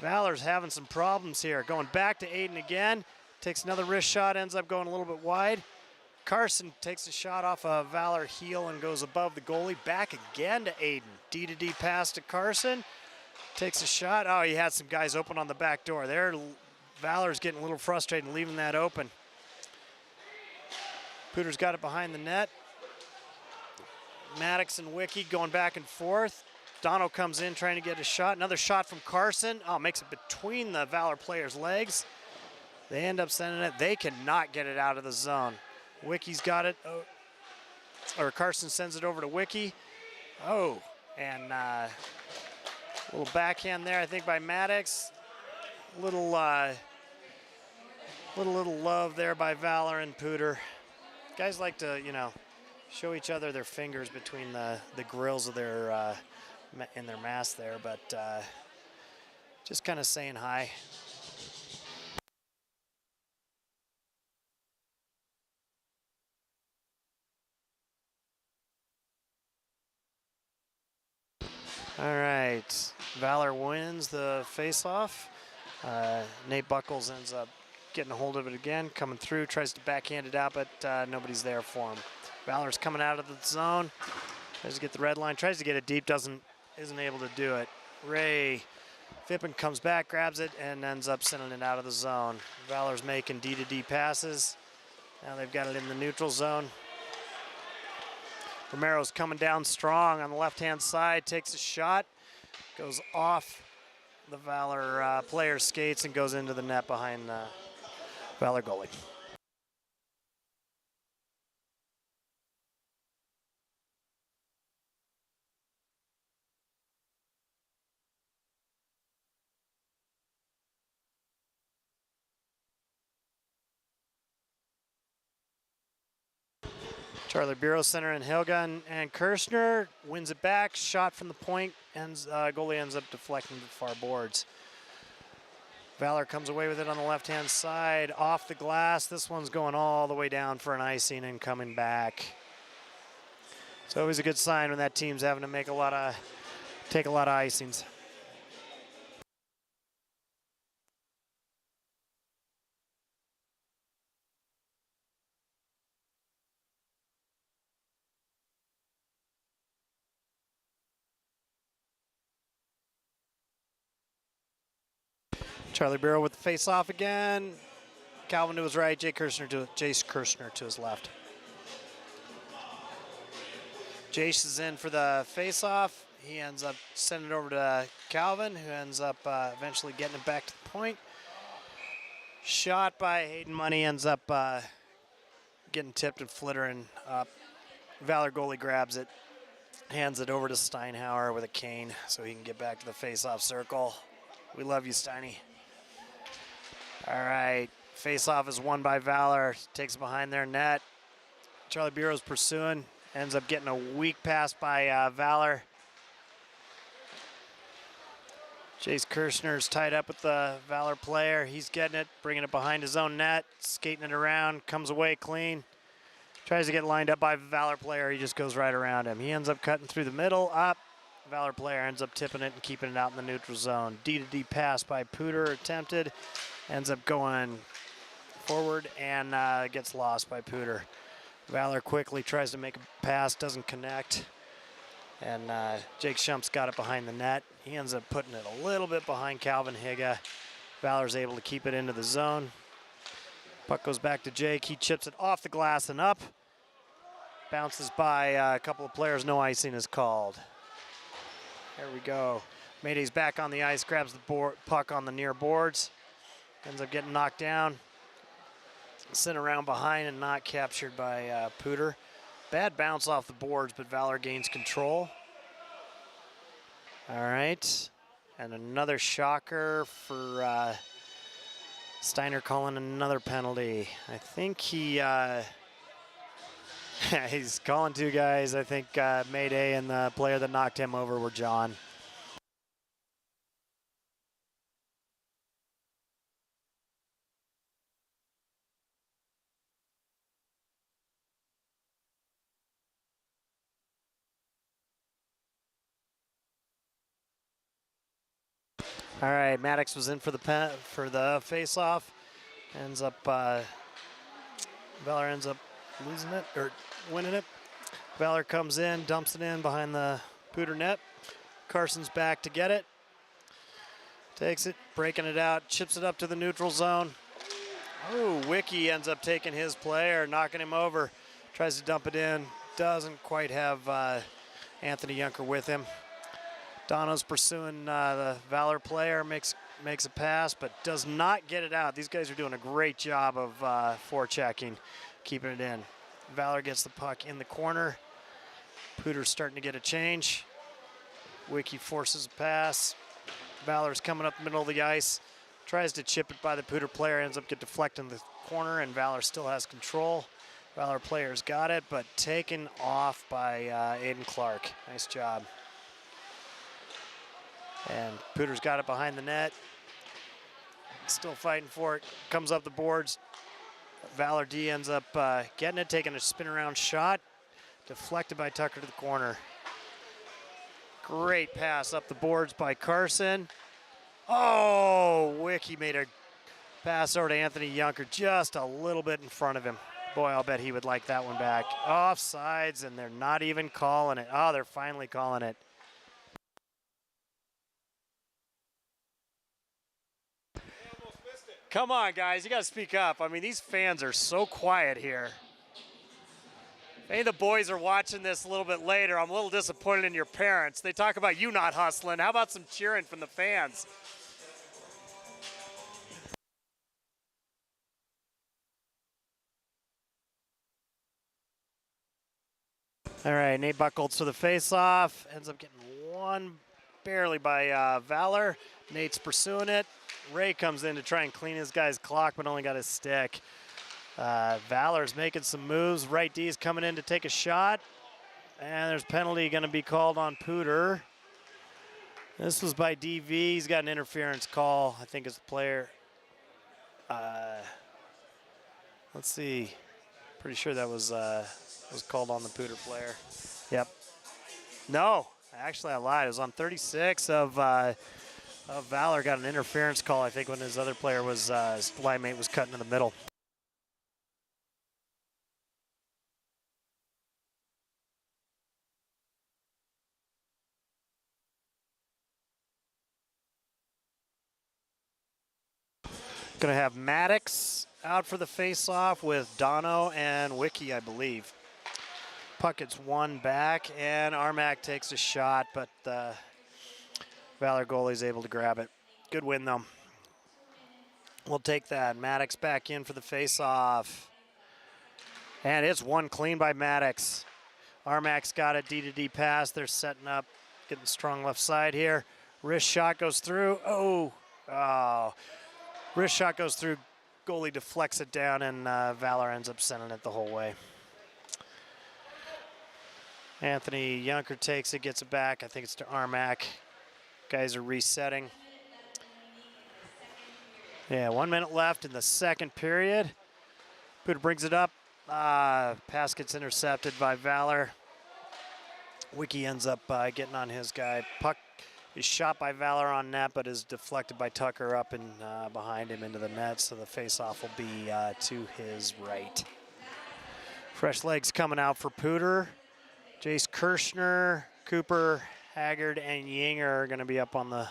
Valor's having some problems here. Going back to Aiden again. Takes another wrist shot, ends up going a little bit wide. Carson takes a shot off a Valor heel and goes above the goalie. Back again to Aiden. D-to-D pass to Carson. Takes a shot. Oh, he had some guys open on the back door. There, Valor's getting a little frustrated and leaving that open. Pooter's got it behind the net. Maddox and Wiki going back and forth. Dono comes in trying to get a shot. Another shot from Carson. Oh, makes it between the Valor players' legs. They end up sending it. They cannot get it out of the zone. Wiki's got it. Oh, or Carson sends it over to Wiki. Oh, and a little backhand there, I think, by Maddox. Little love there by Valor and Pooter. Guys like to, show each other their fingers between the grills of their in their mask there, but just kind of saying hi. All right, Valor wins the face-off. Nate Buckles ends up getting a hold of it again, coming through, tries to backhand it out, but nobody's there for him. Valor's coming out of the zone, tries to get the red line, tries to get it deep, isn't able to do it. Ray Fippen comes back, grabs it, and ends up sending it out of the zone. Valor's making D-to-D passes. Now they've got it in the neutral zone. Romero's coming down strong on the left-hand side, takes a shot, goes off the Valor player's skates and goes into the net behind the Valor goalie. Charlie Bureau center and Hilga and Kirshner wins it back. Shot from the point, goalie ends up deflecting to the far boards. Valor comes away with it on the left-hand side, off the glass. This one's going all the way down for an icing and coming back. It's always a good sign when that team's having to take a lot of icings. Charlie Bureau with the face-off again. Calvin to his right, Jace Kirshner to his left. Jace is in for the face-off. He ends up sending it over to Calvin, who ends up eventually getting it back to the point. Shot by Hayden Money, ends up getting tipped and flittering up. Valor goalie grabs it, hands it over to Steinhauer with a cane so he can get back to the face-off circle. We love you, Steiny. All right, face-off is won by Valor. Takes it behind their net. Charlie Bureau's pursuing. Ends up getting a weak pass by Valor. Jace Kirshner's tied up with the Valor player. He's getting it, bringing it behind his own net, skating it around, comes away clean. Tries to get lined up by the Valor player. He just goes right around him. He ends up cutting through the middle, up. Valor player ends up tipping it and keeping it out in the neutral zone. D-to-D pass by Pooter attempted. Ends up going forward and gets lost by Pooter. Valor quickly tries to make a pass, doesn't connect. And Jake Shump's got it behind the net. He ends up putting it a little bit behind Calvin Higa. Valor's able to keep it into the zone. Puck goes back to Jake. He chips it off the glass and up. Bounces by a couple of players. No icing is called. There we go. Mayday's back on the ice, grabs the puck on the near boards. Ends up getting knocked down. Sent around behind and not captured by Pooter. Bad bounce off the boards, but Valor gains control. All right. And another shocker for Steiner calling another penalty. I think he, he's calling two guys. I think Mayday and the player that knocked him over were John. All right, Maddox was in for the face-off. Ends up, Valor ends up losing it, or winning it. Valor comes in, dumps it in behind the Pooter net. Carson's back to get it. Takes it, breaking it out, chips it up to the neutral zone. Oh, Wiki ends up taking his player, knocking him over. Tries to dump it in, doesn't quite have Anthony Junker with him. Dono's pursuing the Valor player, makes a pass, but does not get it out. These guys are doing a great job of forechecking, keeping it in. Valor gets the puck in the corner. Pooter's starting to get a change. Wiki forces a pass. Valor's coming up the middle of the ice. Tries to chip it by the Pooter player, ends up getting deflected in the corner, and Valor still has control. Valor player's got it, but taken off by Aiden Clark. Nice job. And Pooter's got it behind the net. Still fighting for it. Comes up the boards. Valor D ends up getting it, taking a spin around shot. Deflected by Tucker to the corner. Great pass up the boards by Carson. Oh, Wiki made a pass over to Anthony Junker just a little bit in front of him. Boy, I'll bet he would like that one back. Offsides, and they're not even calling it. Oh, they're finally calling it. Come on, guys, you got to speak up. I mean, these fans are so quiet here. Maybe the boys are watching this a little bit later. I'm a little disappointed in your parents. They talk about you not hustling. How about some cheering from the fans? All right, Nate Buckholz for the face-off. Ends up getting one barely by Valor. Nate's pursuing it. Ray comes in to try and clean his guy's clock, but only got his stick. Valor's making some moves. Right D's coming in to take a shot. And there's penalty going to be called on Pooter. This was by DV. He's got an interference call. I think it's the player. Let's see. Pretty sure that was called on the Pooter player. Yep. No, actually I lied. It was on 36 of Valor got an interference call, I think, when his other player was, his line mate was cutting in the middle. Going to have Maddox out for the face-off with Dono and Wiki, I believe. Puck gets one back, and Armac takes a shot, but the Valor goalie's able to grab it. Good win, though. We'll take that. Maddox back in for the face-off. And it's one clean by Maddox. Armac's got a D-to-D pass. They're setting up, getting strong left side here. Wrist shot goes through. Oh. Wrist shot goes through. Goalie deflects it down, and Valor ends up sending it the whole way. Anthony Yunker takes it, gets it back. I think it's to Armac. Guys are resetting. Yeah, 1 minute left in the second period. Pooter brings it up. Pass gets intercepted by Valor. Wiki ends up getting on his guy. Puck is shot by Valor on net, but is deflected by Tucker up and behind him into the net, so the face-off will be to his right. Fresh legs coming out for Pooter. Jace Kirschner, Cooper, Haggard, and Yinger are going to be up on the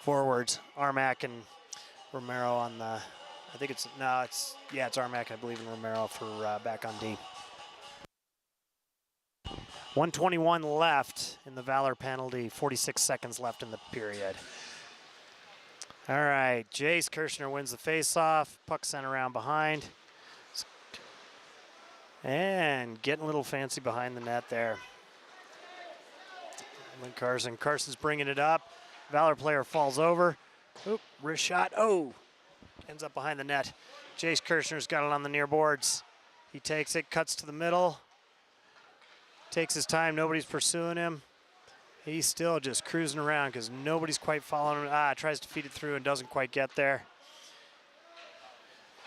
forwards. Armac and Romero on the, it's Armac, I believe, and Romero for back on D. 1:21 left in the Valor penalty, 46 seconds left in the period. All right, Jace Kirschner wins the face-off. Puck sent around behind. And getting a little fancy behind the net there. And Carson's bringing it up. Valor player falls over. Oop, wrist shot. Oh, ends up behind the net. Jace Kirschner's got it on the near boards. He takes it, cuts to the middle. Takes his time, nobody's pursuing him. He's still just cruising around because nobody's quite following him. Tries to feed it through and doesn't quite get there.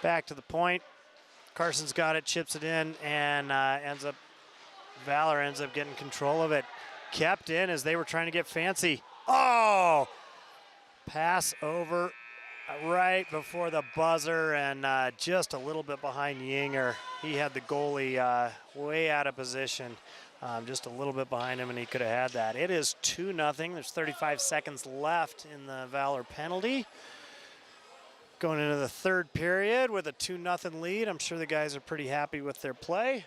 Back to the point. Carson's got it, chips it in, and Valor ends up getting control of it. Kept in as they were trying to get fancy. Oh! Pass over right before the buzzer, and just a little bit behind Yinger. He had the goalie way out of position. Just a little bit behind him, and he could have had that. It is 2-0. There's 35 seconds left in the Valor penalty. Going into the third period with a 2-0 lead. I'm sure the guys are pretty happy with their play.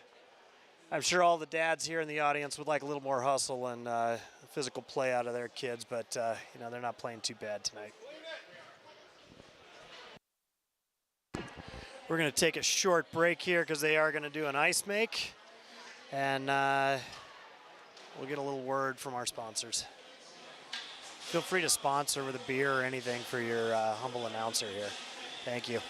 I'm sure all the dads here in the audience would like a little more hustle and physical play out of their kids, but they're not playing too bad tonight. We're going to take a short break here because they are going to do an ice make, and we'll get a little word from our sponsors. Feel free to sponsor with a beer or anything for your humble announcer here. Thank you.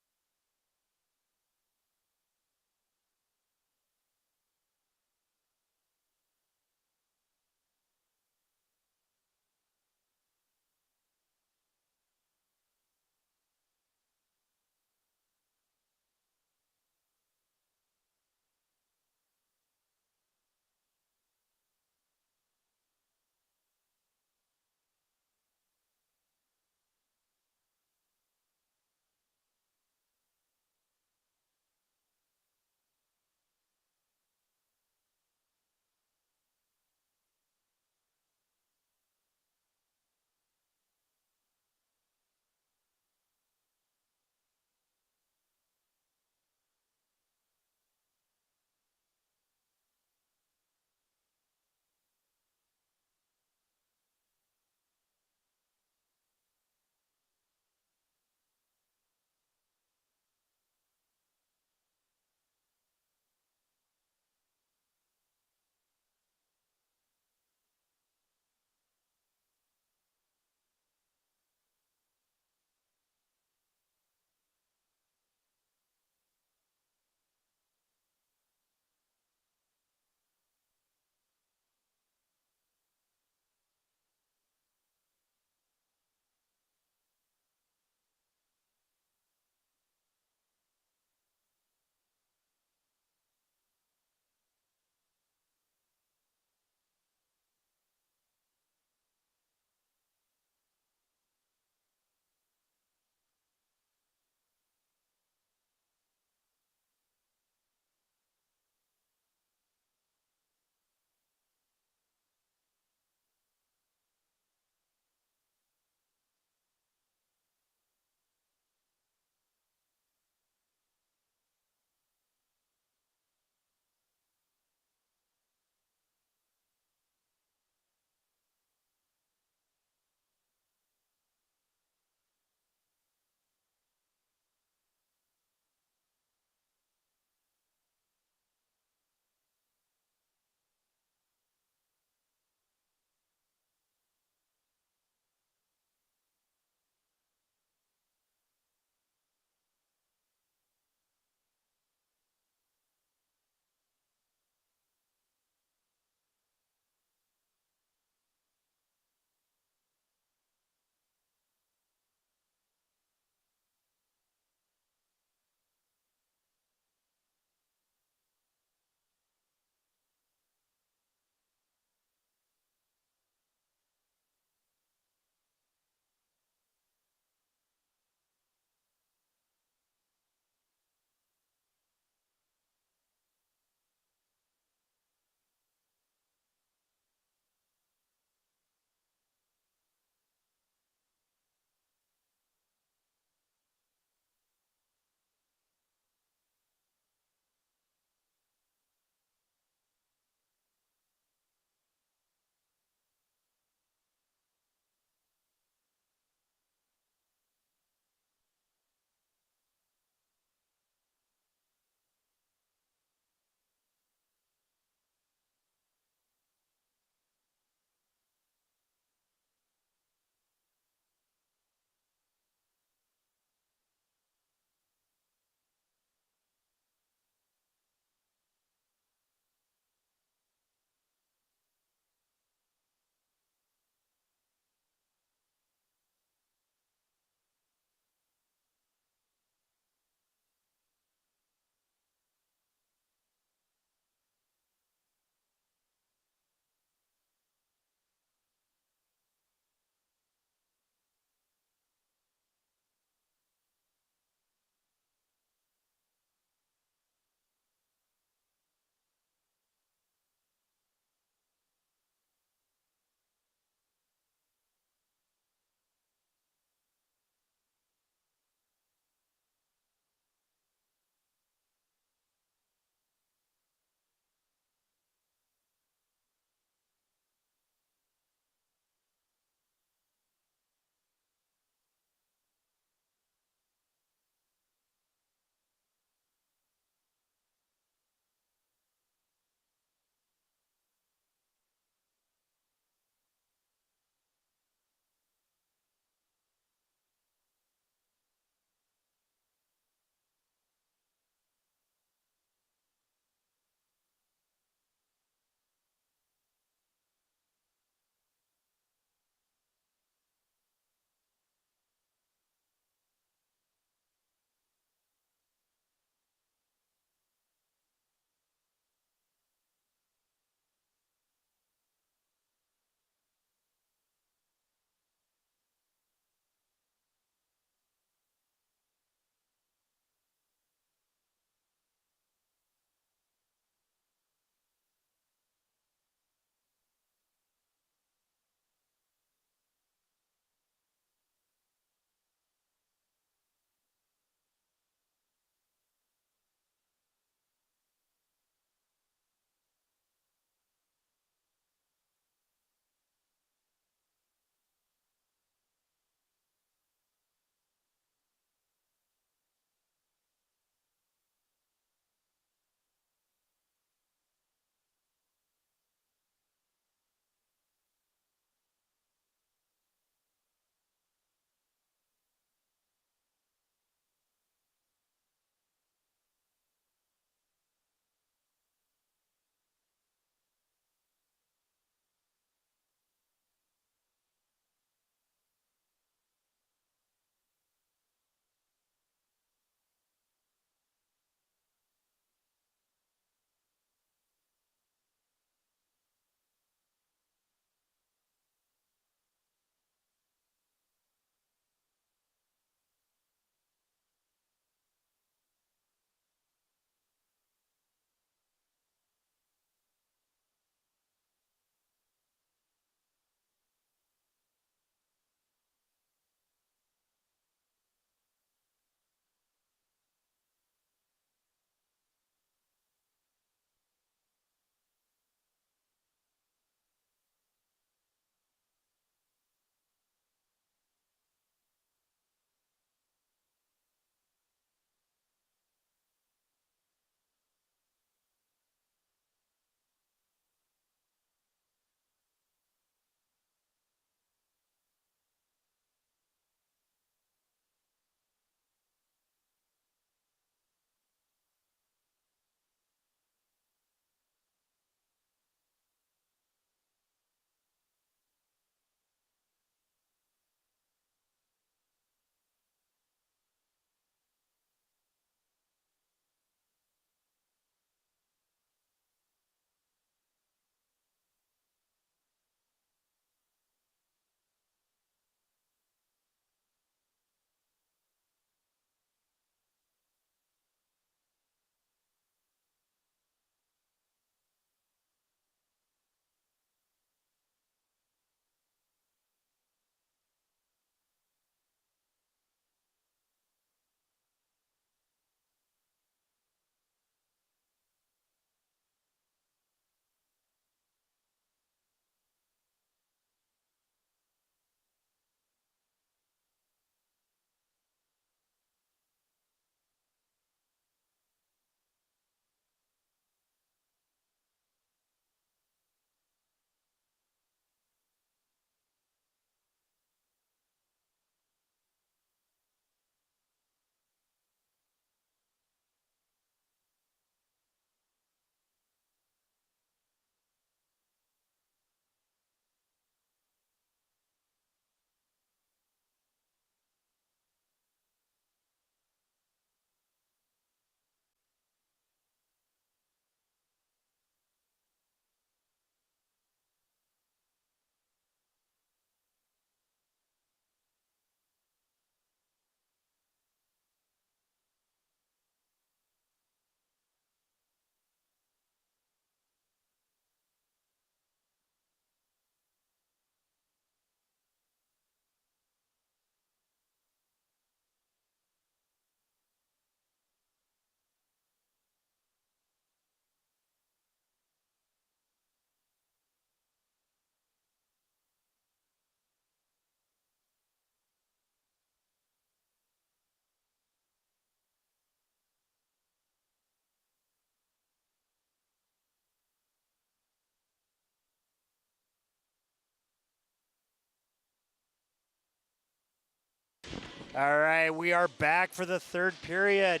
All right, we are back for the third period.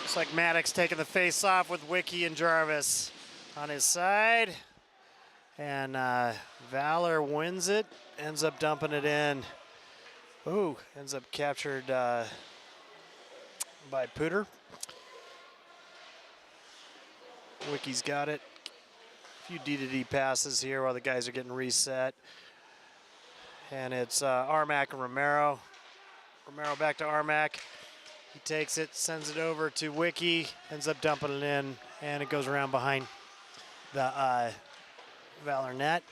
Looks like Maddox taking the face off with Wiki and Jarvis on his side. And Valor wins it, ends up dumping it in. Ooh, ends up captured by Pooter. Wiki's got it. A few D-to-D passes here while the guys are getting reset. And it's Armac and Romero. Romero back to Armac. He takes it, sends it over to Wiki, ends up dumping it in, and it goes around behind the Valor net.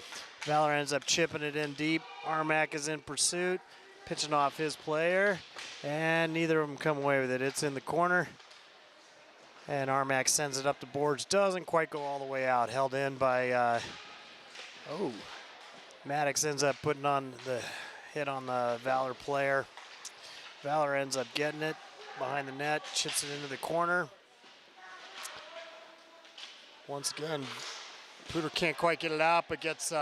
Valor ends up chipping it in deep. Armac is in pursuit, pitching off his player, and neither of them come away with it. It's in the corner, and Armac sends it up the boards. Doesn't quite go all the way out. Held in by, Maddox ends up putting on the hit on the Valor player. Valor ends up getting it behind the net, chips it into the corner. Once again, Pooter can't quite get it out, but gets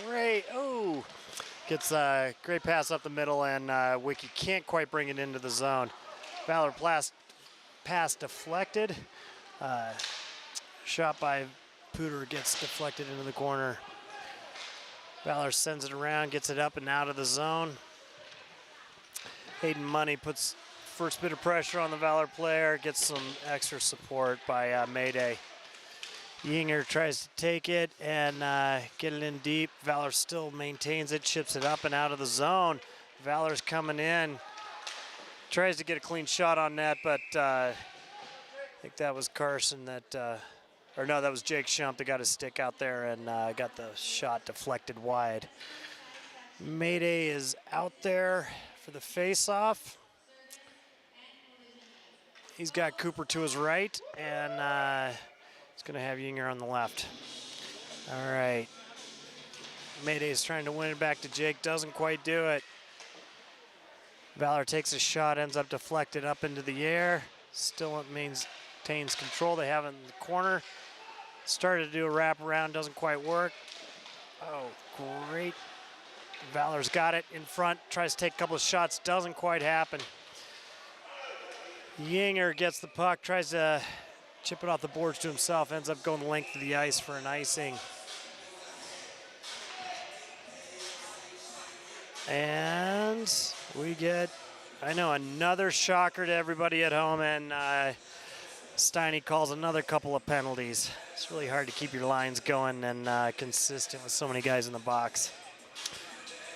great. Oh, gets a great pass up the middle, and Wiki can't quite bring it into the zone. Valor pass deflected. Shot by Pooter gets deflected into the corner. Valor sends it around, gets it up and out of the zone. Hayden Money puts first bit of pressure on the Valor player, gets some extra support by Mayday. Yinger tries to take it and get it in deep. Valor still maintains it, chips it up and out of the zone. Valor's coming in, tries to get a clean shot on net, but I think that was Carson that, or no, that was Jake Shump that got his stick out there and got the shot deflected wide. Mayday is out there for the face-off. He's got Cooper to his right, and he's going to have Yinger on the left. All right. Mayday's trying to win it back to Jake, doesn't quite do it. Valor takes a shot, ends up deflected up into the air. Still maintains control. They have it in the corner. Started to do a wraparound, doesn't quite work. Oh, great. Valor's got it in front, tries to take a couple of shots, doesn't quite happen. Yinger gets the puck, tries to chip it off the boards to himself, ends up going the length of the ice for an icing. And we get, I know, another shocker to everybody at home, and Steiny calls another couple of penalties. It's really hard to keep your lines going and consistent with so many guys in the box.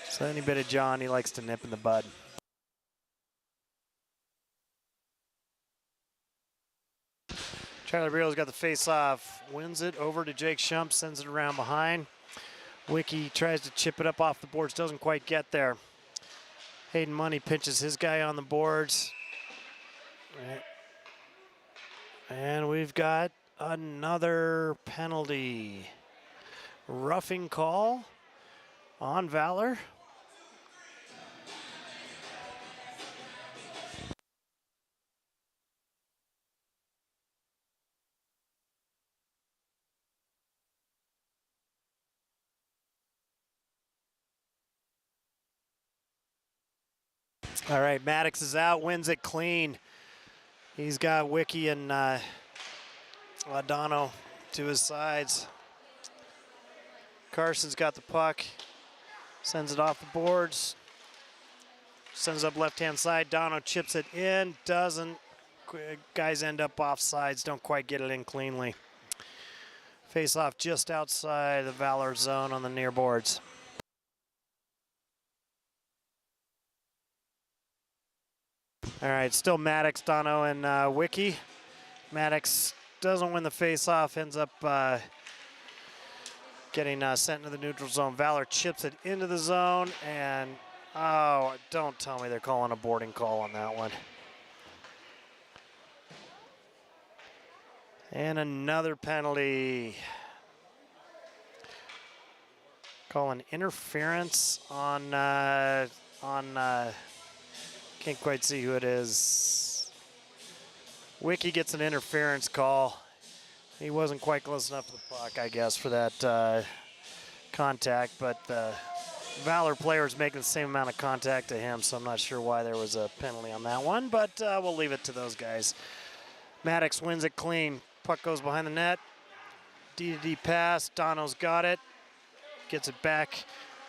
So any bit of John, he likes to nip in the bud. Charlie Brio's got the face-off, wins it over to Jake Shump, sends it around behind. Wiki tries to chip it up off the boards, doesn't quite get there. Hayden Money pinches his guy on the boards. And we've got another penalty. Roughing call on Valor. All right, Maddox is out, wins it clean. He's got Wiki and Ladano to his sides. Carson's got the puck, sends it off the boards, sends it up left-hand side. Dono chips it in, doesn't. Guys end up off sides, don't quite get it in cleanly. Face off just outside the Valor zone on the near boards. All right, still Maddox, Dono, and Wiki. Maddox doesn't win the face-off, ends up getting sent into the neutral zone. Valor chips it into the zone, and oh, don't tell me they're calling a boarding call on that one. And another penalty. Calling interference on can't quite see who it is. Wiki gets an interference call. He wasn't quite close enough to the puck, I guess, for that contact, but the Valor player is making the same amount of contact to him, so I'm not sure why there was a penalty on that one, but we'll leave it to those guys. Maddox wins it clean. Puck goes behind the net. D-to-D pass. Dono's got it. Gets it back.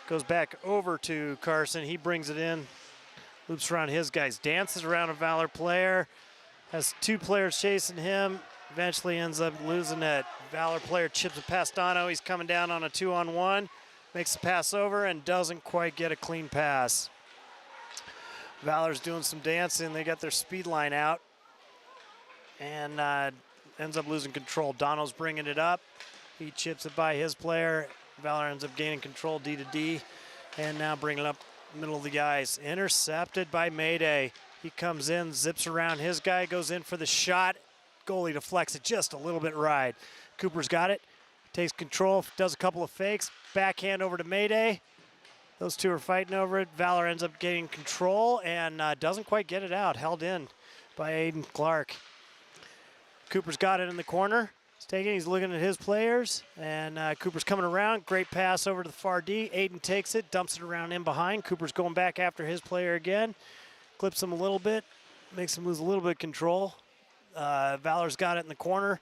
Goes back over to Carson. He brings it in. Loops around his guys. Dances around a Valor player. Has two players chasing him. Eventually ends up losing it. Valor player chips it past Dono. He's coming down on a 2-on-1. Makes the pass over and doesn't quite get a clean pass. Valor's doing some dancing. They got their speed line out. And ends up losing control. Dono's bringing it up. He chips it by his player. Valor ends up gaining control, D-to-D. And now bringing it up middle of the ice. Intercepted by Mayday. He comes in, zips around his guy, goes in for the shot. Goalie deflects it just a little bit wide. Cooper's got it. Takes control, does a couple of fakes. Backhand over to Mayday. Those two are fighting over it. Valor ends up getting control and doesn't quite get it out. Held in by Aiden Clark. Cooper's got it in the corner. He's taking, he's looking at his players, and Cooper's coming around. Great pass over to the far D. Aiden takes it, dumps it around in behind. Cooper's going back after his player again. Clips him a little bit, makes him lose a little bit of control. Valor's got it in the corner.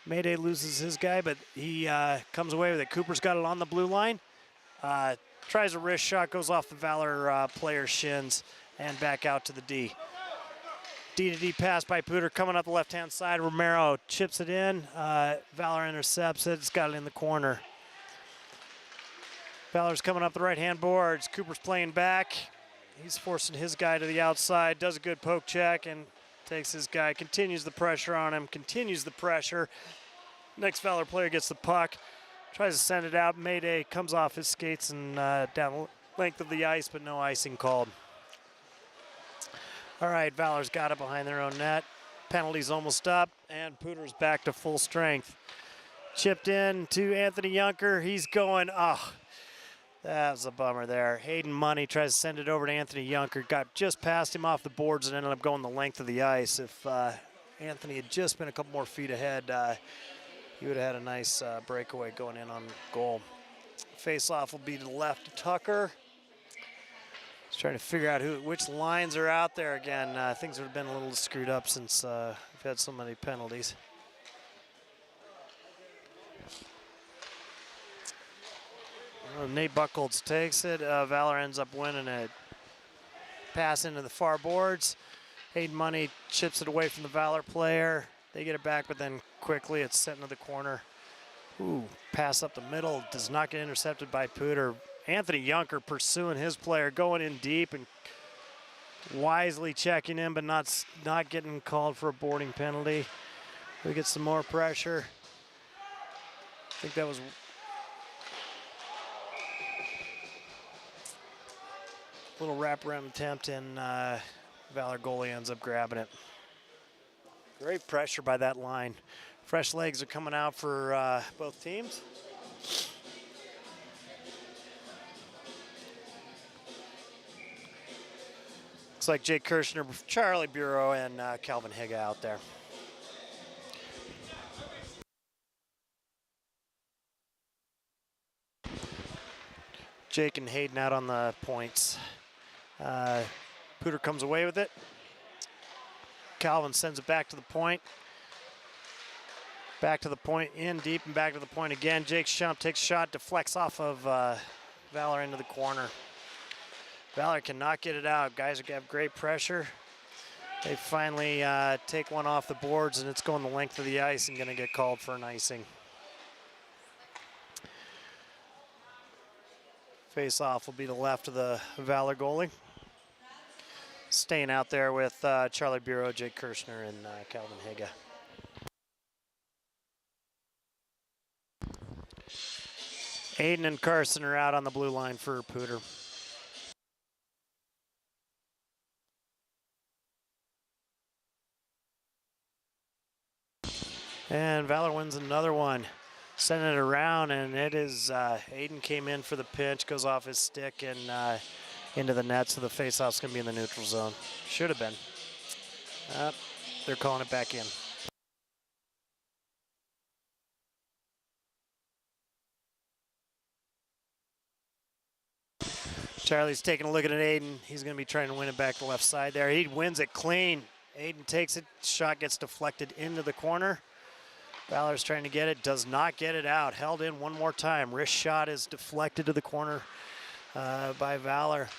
Mayday loses his guy, but he comes away with it. Cooper's got it on the blue line. Tries a wrist shot, goes off the Valor player's shins, and back out to the D. D-to-D pass by Pooter coming up the left-hand side. Romero chips it in. Valor intercepts it. It's got it in the corner. Valor's coming up the right-hand boards. Cooper's playing back. He's forcing his guy to the outside. Does a good poke check and takes his guy. Continues the pressure on him. Continues the pressure. Next Valor player gets the puck. Tries to send it out. Mayday comes off his skates and down the length of the ice, but no icing called. All right, Valor's got it behind their own net. Penalty's almost up, and Pooter's back to full strength. Chipped in to Anthony Junker. He's going, oh, that was a bummer there. Hayden Money tries to send it over to Anthony Junker. Got just past him off the boards and ended up going the length of the ice. If Anthony had just been a couple more feet ahead, he would have had a nice breakaway going in on goal. Face-off will be to the left to Tucker. He's trying to figure out which lines are out there again. Things have been a little screwed up since we've had so many penalties. Nate Buchholz takes it. Valor ends up winning it. Pass into the far boards. Hayden Money chips it away from the Valor player. They get it back, but then quickly it's sent into the corner. Ooh, pass up the middle. Does not get intercepted by Pooter. Anthony Junker pursuing his player, going in deep and wisely checking in, but not getting called for a boarding penalty. We get some more pressure. I think that was a little wraparound attempt, and Valor goalie ends up grabbing it. Great pressure by that line. Fresh legs are coming out for both teams. Looks like Jake Kirshner, Charlie Bureau, and Calvin Higa out there. Jake and Hayden out on the points. Pooter comes away with it. Calvin sends it back to the point. Back to the point, in deep, and back to the point again. Jake Shump takes a shot, deflects off of Valor into the corner. Valor cannot get it out. Guys have great pressure. They finally take one off the boards, and it's going the length of the ice and going to get called for an icing. Face-off will be the left of the Valor goalie. Staying out there with Charlie Bureau, Jake Kirshner, and Calvin Higa. Aiden and Carson are out on the blue line for Pooter. And Valor wins another one. Sending it around, and it is Aiden came in for the pinch, goes off his stick and into the net, so the face-off's going to be in the neutral zone. Should have been. They're calling it back in. Charlie's taking a look at Aiden. He's going to be trying to win it back to the left side there. He wins it clean. Aiden takes it. Shot gets deflected into the corner. Valor's trying to get it. Does not get it out. Held in one more time. Wrist shot is deflected to the corner by Valor.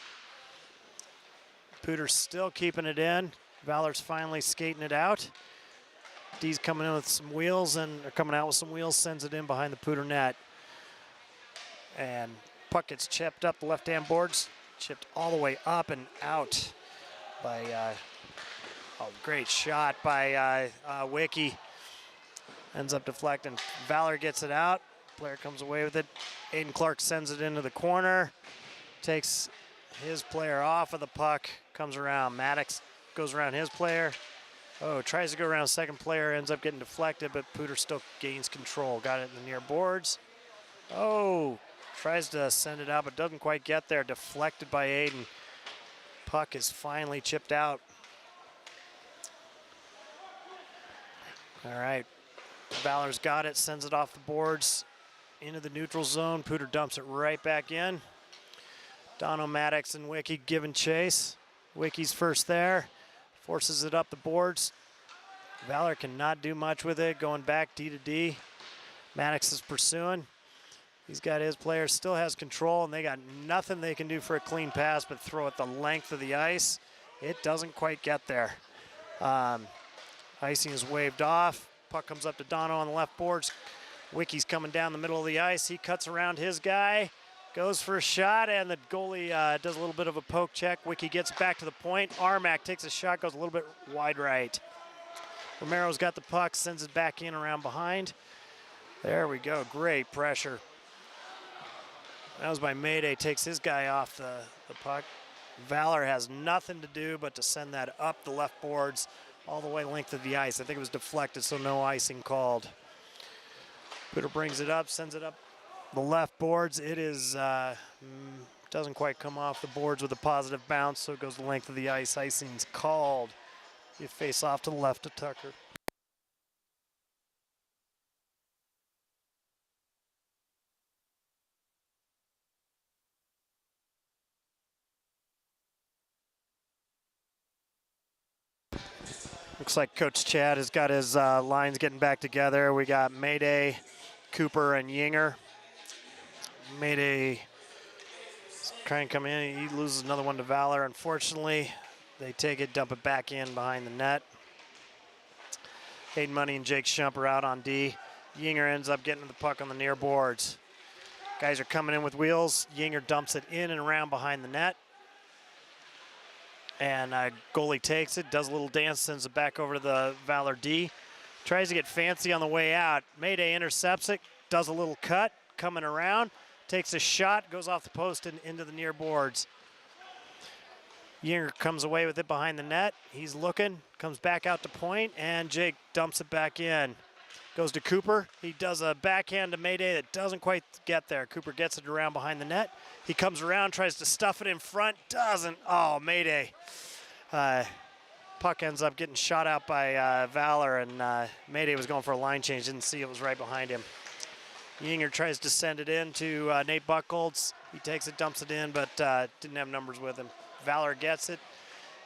Pooter's still keeping it in. Valor's finally skating it out. D's coming in with some wheels or coming out with some wheels, sends it in behind the Pooter net. And puck gets chipped up the left-hand boards, chipped all the way up and out by, great shot by Wiki. Ends up deflecting. Valor gets it out. Player comes away with it. Aiden Clark sends it into the corner. Takes his player off of the puck. Comes around. Maddox goes around his player. Oh, tries to go around second player. Ends up getting deflected, but Pooter still gains control. Got it in the near boards. Oh, tries to send it out, but doesn't quite get there. Deflected by Aiden. Puck is finally chipped out. All right. Valor's got it, sends it off the boards into the neutral zone. Pooter dumps it right back in. Dono, Maddox, and Wiki giving chase. Wiki's first there, forces it up the boards. Valor cannot do much with it, going back D to D. Maddox is pursuing. He's got his player, still has control, and they got nothing they can do for a clean pass but throw it the length of the ice. It doesn't quite get there. Icing is waved off. Puck comes up to Dono on the left boards. Wiki's coming down the middle of the ice. He cuts around his guy, goes for a shot, and the goalie does a little bit of a poke check. Wiki gets back to the point. Armac takes a shot, goes a little bit wide right. Romero's got the puck, sends it back in around behind. There we go, great pressure. That was by Mayday, takes his guy off the puck. Valor has nothing to do but to send that up the left boards all the way length of the ice. I think it was deflected, so no icing called. Pooter brings it up, sends it up the left boards. It is, doesn't quite come off the boards with a positive bounce, so it goes the length of the ice. Icing's called. You face off to the left of Tucker. Looks like Coach Chad has got his lines getting back together. We got Mayday, Cooper, and Yinger. Mayday trying to come in. He loses another one to Valor, unfortunately. They take it, dump it back in behind the net. Hayden Money and Jake Shump are out on D. Yinger ends up getting the puck on the near boards. Guys are coming in with wheels. Yinger dumps it in and around behind the net. And goalie takes it, does a little dance, sends it back over to the Valor D. Tries to get fancy on the way out. Mayday intercepts it, does a little cut, coming around, takes a shot, goes off the post and into the near boards. Yinger comes away with it behind the net. He's looking, comes back out to point, and Jake dumps it back in. Goes to Cooper. He does a backhand to Mayday that doesn't quite get there. Cooper gets it around behind the net. He comes around, tries to stuff it in front, doesn't. Oh, Mayday. Puck ends up getting shot out by Valor, and Mayday was going for a line change. Didn't see it was right behind him. Yinger tries to send it in to Nate Buchholz. He takes it, dumps it in, but didn't have numbers with him. Valor gets it.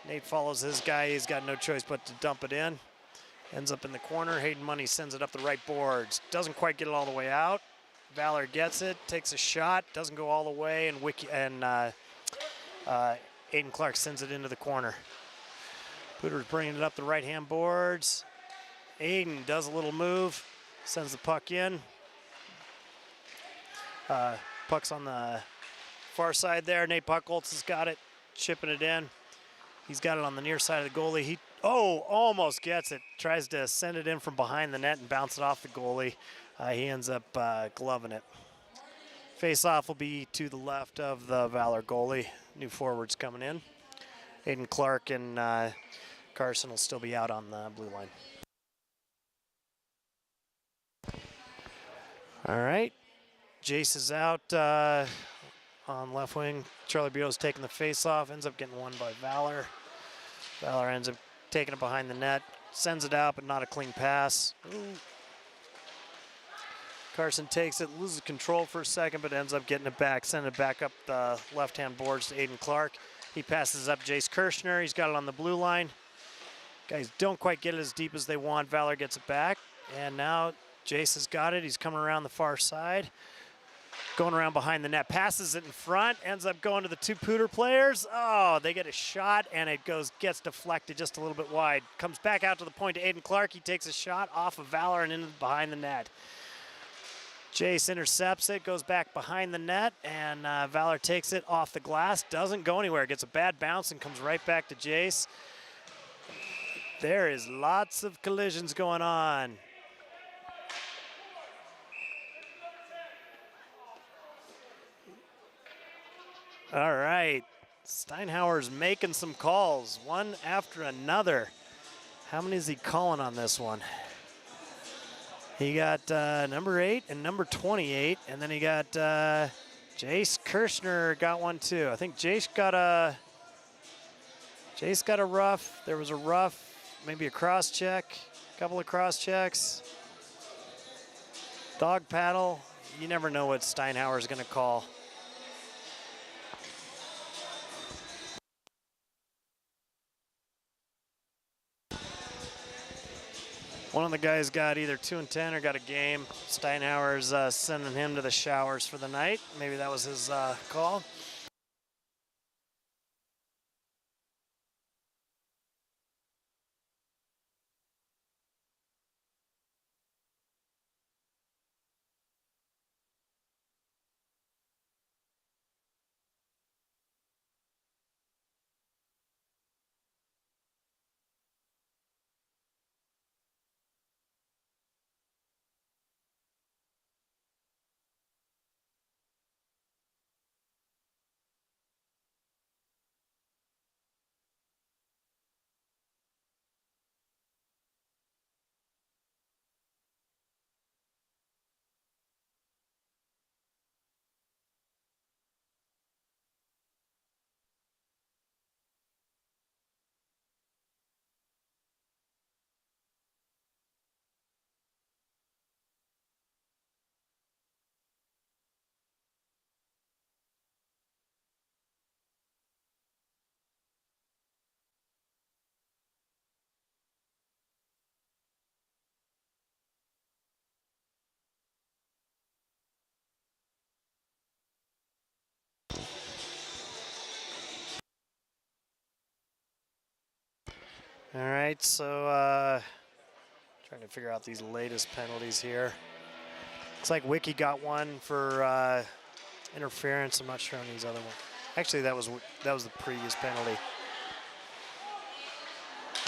Nate follows his guy. He's got no choice but to dump it in. Ends up in the corner. Hayden Money sends it up the right boards. Doesn't quite get it all the way out. Valor gets it, takes a shot, doesn't go all the way, and Aiden Clark sends it into the corner. Pooter's bringing it up the right-hand boards. Aiden does a little move, sends the puck in. Puck's on the far side there. Nate Buchholz has got it, chipping it in. He's got it on the near side of the goalie. He almost gets it. Tries to send it in from behind the net and bounce it off the goalie. He ends up gloving it. Face-off will be to the left of the Valor goalie. New forwards coming in. Aiden Clark and Carson will still be out on the blue line. All right. Jace is out on left wing. Charlie Buell's taking the face-off. Ends up getting won by Valor. Valor ends up taking it behind the net. Sends it out, but not a clean pass. Ooh. Carson takes it, loses control for a second, but ends up getting it back, sending it back up the left-hand boards to Aiden Clark. He passes up Jace Kirshner. He's got it on the blue line. Guys don't quite get it as deep as they want. Valor gets it back, and now Jace has got it. He's coming around the far side, going around behind the net, passes it in front, ends up going to the two Pooter players. Oh, they get a shot, and it gets deflected just a little bit wide. Comes back out to the point to Aiden Clark. He takes a shot off of Valor and into behind the net. Jace intercepts it, goes back behind the net, and Valor takes it off the glass. Doesn't go anywhere. Gets a bad bounce and comes right back to Jace. There is lots of collisions going on. All right, Steinhauer's making some calls, one after another. How many is he calling on this one? He got number 8 and number 28, and then he got Jace Kirshner got one too. I think Jace got a rough. There was a rough, maybe a cross check, a couple of cross checks. Dog paddle. You never know what Steinhauer's going to call. One of the guys got either 2 and 10 or got a game. Steinhauer's sending him to the showers for the night. Maybe that was his call. All right, so trying to figure out these latest penalties here. Looks like Wiki got one for interference. I'm not sure on these other ones. Actually, that was the previous penalty.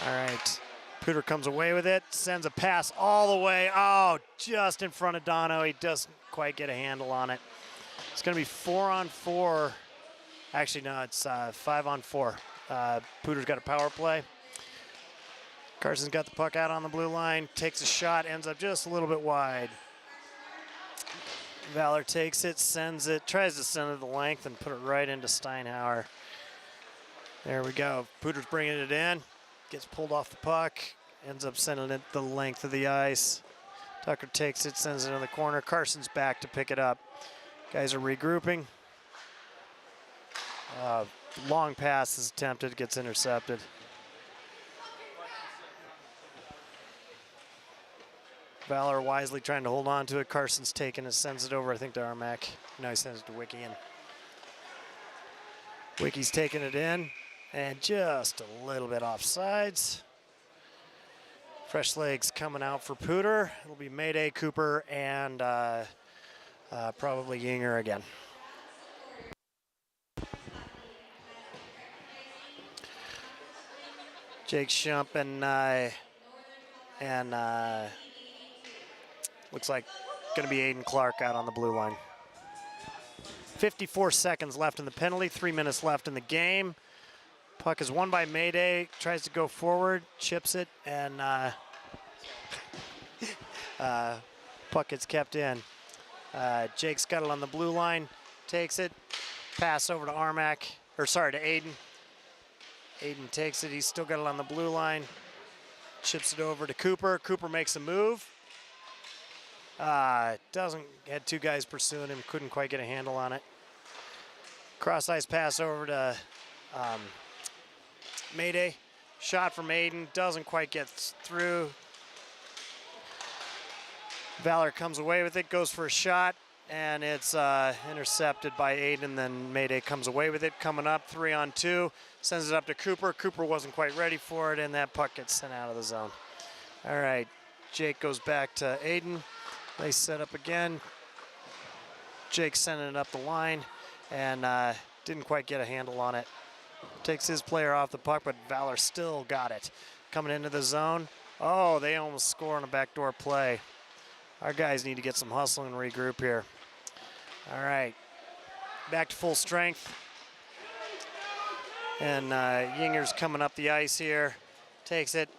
All right, Pooter comes away with it, sends a pass all the way. Oh, just in front of Dono. He doesn't quite get a handle on it. It's going to be 4-on-4. Actually, no, it's 5-on-4. Pooter's got a power play. Carson's got the puck out on the blue line, takes a shot, ends up just a little bit wide. Valor takes it, sends it, tries to send it the length and put it right into Steinhauer. There we go. Pooter's bringing it in, gets pulled off the puck, ends up sending it the length of the ice. Tucker takes it, sends it in the corner. Carson's back to pick it up. Guys are regrouping. Long pass is attempted, gets intercepted. Valor wisely trying to hold on to it. Carson's taking it, sends it over, I think, to Armac. No, he sends it to Wiki. And Wiki's taking it in, and just a little bit off sides. Fresh legs coming out for Pooter. It'll be Mayday, Cooper, and probably Yinger again. Jake Shump and looks like going to be Aiden Clark out on the blue line. 54 seconds left in the penalty, 3 minutes left in the game. Puck is won by Mayday, tries to go forward, chips it, and puck gets kept in. Jake's got it on the blue line, takes it, pass over to Armac, or sorry, to Aiden. Aiden takes it, he's still got it on the blue line, chips it over to Cooper. Cooper makes a move. Had two guys pursuing him, couldn't quite get a handle on it. Cross ice pass over to Mayday. Shot from Aiden, doesn't quite get through. Valor comes away with it, goes for a shot, and it's intercepted by Aiden. Then Mayday comes away with it, coming up 3-on-2, sends it up to Cooper. Cooper wasn't quite ready for it, and that puck gets sent out of the zone. All right, Jake goes back to Aiden. They set up again. Jake sending it up the line, and didn't quite get a handle on it. Takes his player off the puck, but Valor still got it. Coming into the zone. Oh, they almost score on a backdoor play. Our guys need to get some hustle and regroup here. All right, back to full strength. And Yinger's coming up the ice here. Takes it,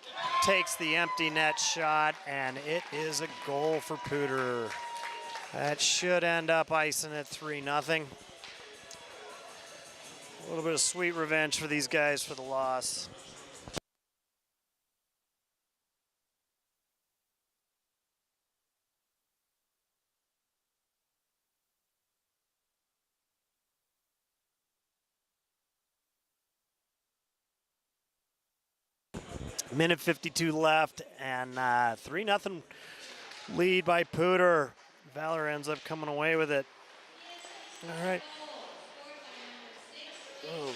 takes the empty net shot, and it is a goal for Pooter. That should end up icing it 3-0. A little bit of sweet revenge for these guys for the loss. Minute 52 left, and 3-0 lead by Pooter. Valor ends up coming away with it. All right. Oh.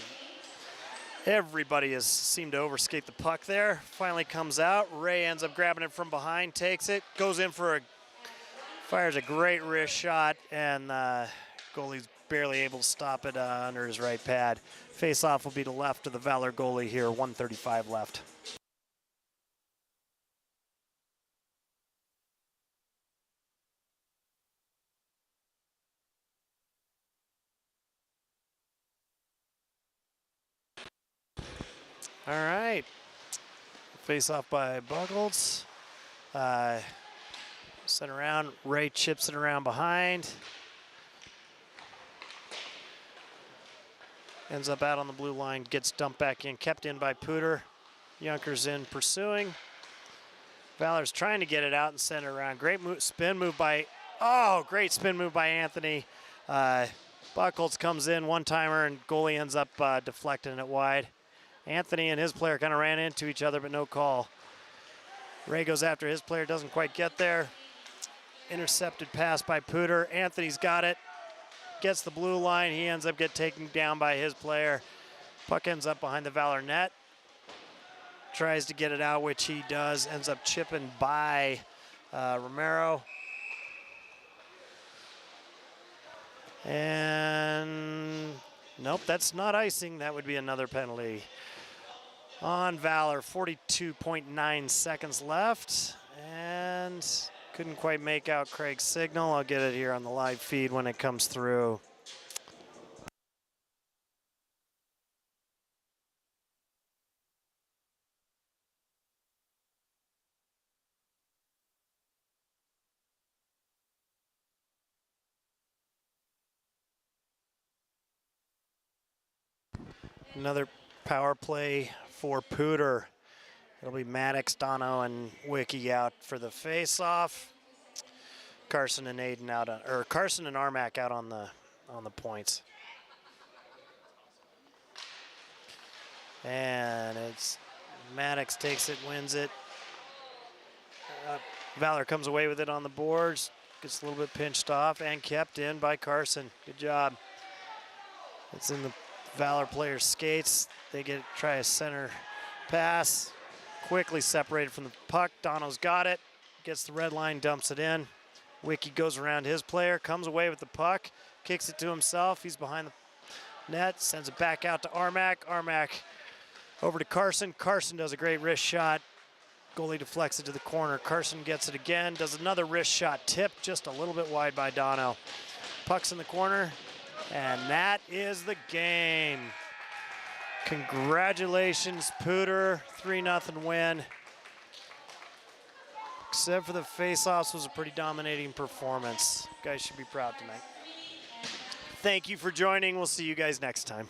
Everybody has seemed to overskate the puck there. Finally comes out. Ray ends up grabbing it from behind, takes it, goes in for fires a great wrist shot, and goalie's barely able to stop it under his right pad. Face-off will be to left of the Valor goalie here, 1:35 left. All right, face off by Buggles. Sent around, Ray chips it around behind. Ends up out on the blue line, gets dumped back in, kept in by Pooter. Younker's in pursuing. Valor's trying to get it out and send it around. Great spin move by Anthony. Buckles comes in, one-timer, and goalie ends up deflecting it wide. Anthony and his player kind of ran into each other, but no call. Ray goes after his player, doesn't quite get there. Intercepted pass by Pooter. Anthony's got it. Gets the blue line. He ends up getting taken down by his player. Puck ends up behind the Valor net. Tries to get it out, which he does. Ends up chipping by Romero. And nope, that's not icing. That would be another penalty on Valor. 42.9 seconds left, and couldn't quite make out Craig's signal. I'll get it here on the live feed when it comes through. Another power play for Pooter. It'll be Maddox, Dono, and Wiki out for the face-off. Carson and Aiden out on, or Carson and Armac out on the points. And it's Maddox takes it, wins it. Valor comes away with it on the boards. Gets a little bit pinched off and kept in by Carson. Good job. It's in the Valor player's skates. They try a center pass. Quickly separated from the puck. Dono's got it. Gets the red line, dumps it in. Wiki goes around his player, comes away with the puck, kicks it to himself. He's behind the net, sends it back out to Armac. Armac over to Carson. Carson does a great wrist shot. Goalie deflects it to the corner. Carson gets it again, does another wrist shot. Tipped just a little bit wide by Dono. Puck's in the corner, and that is the game. Congratulations, Pooter. 3-0 win. Except for the face-offs, was a pretty dominating performance. You guys should be proud tonight. Thank you for joining. We'll see you guys next time.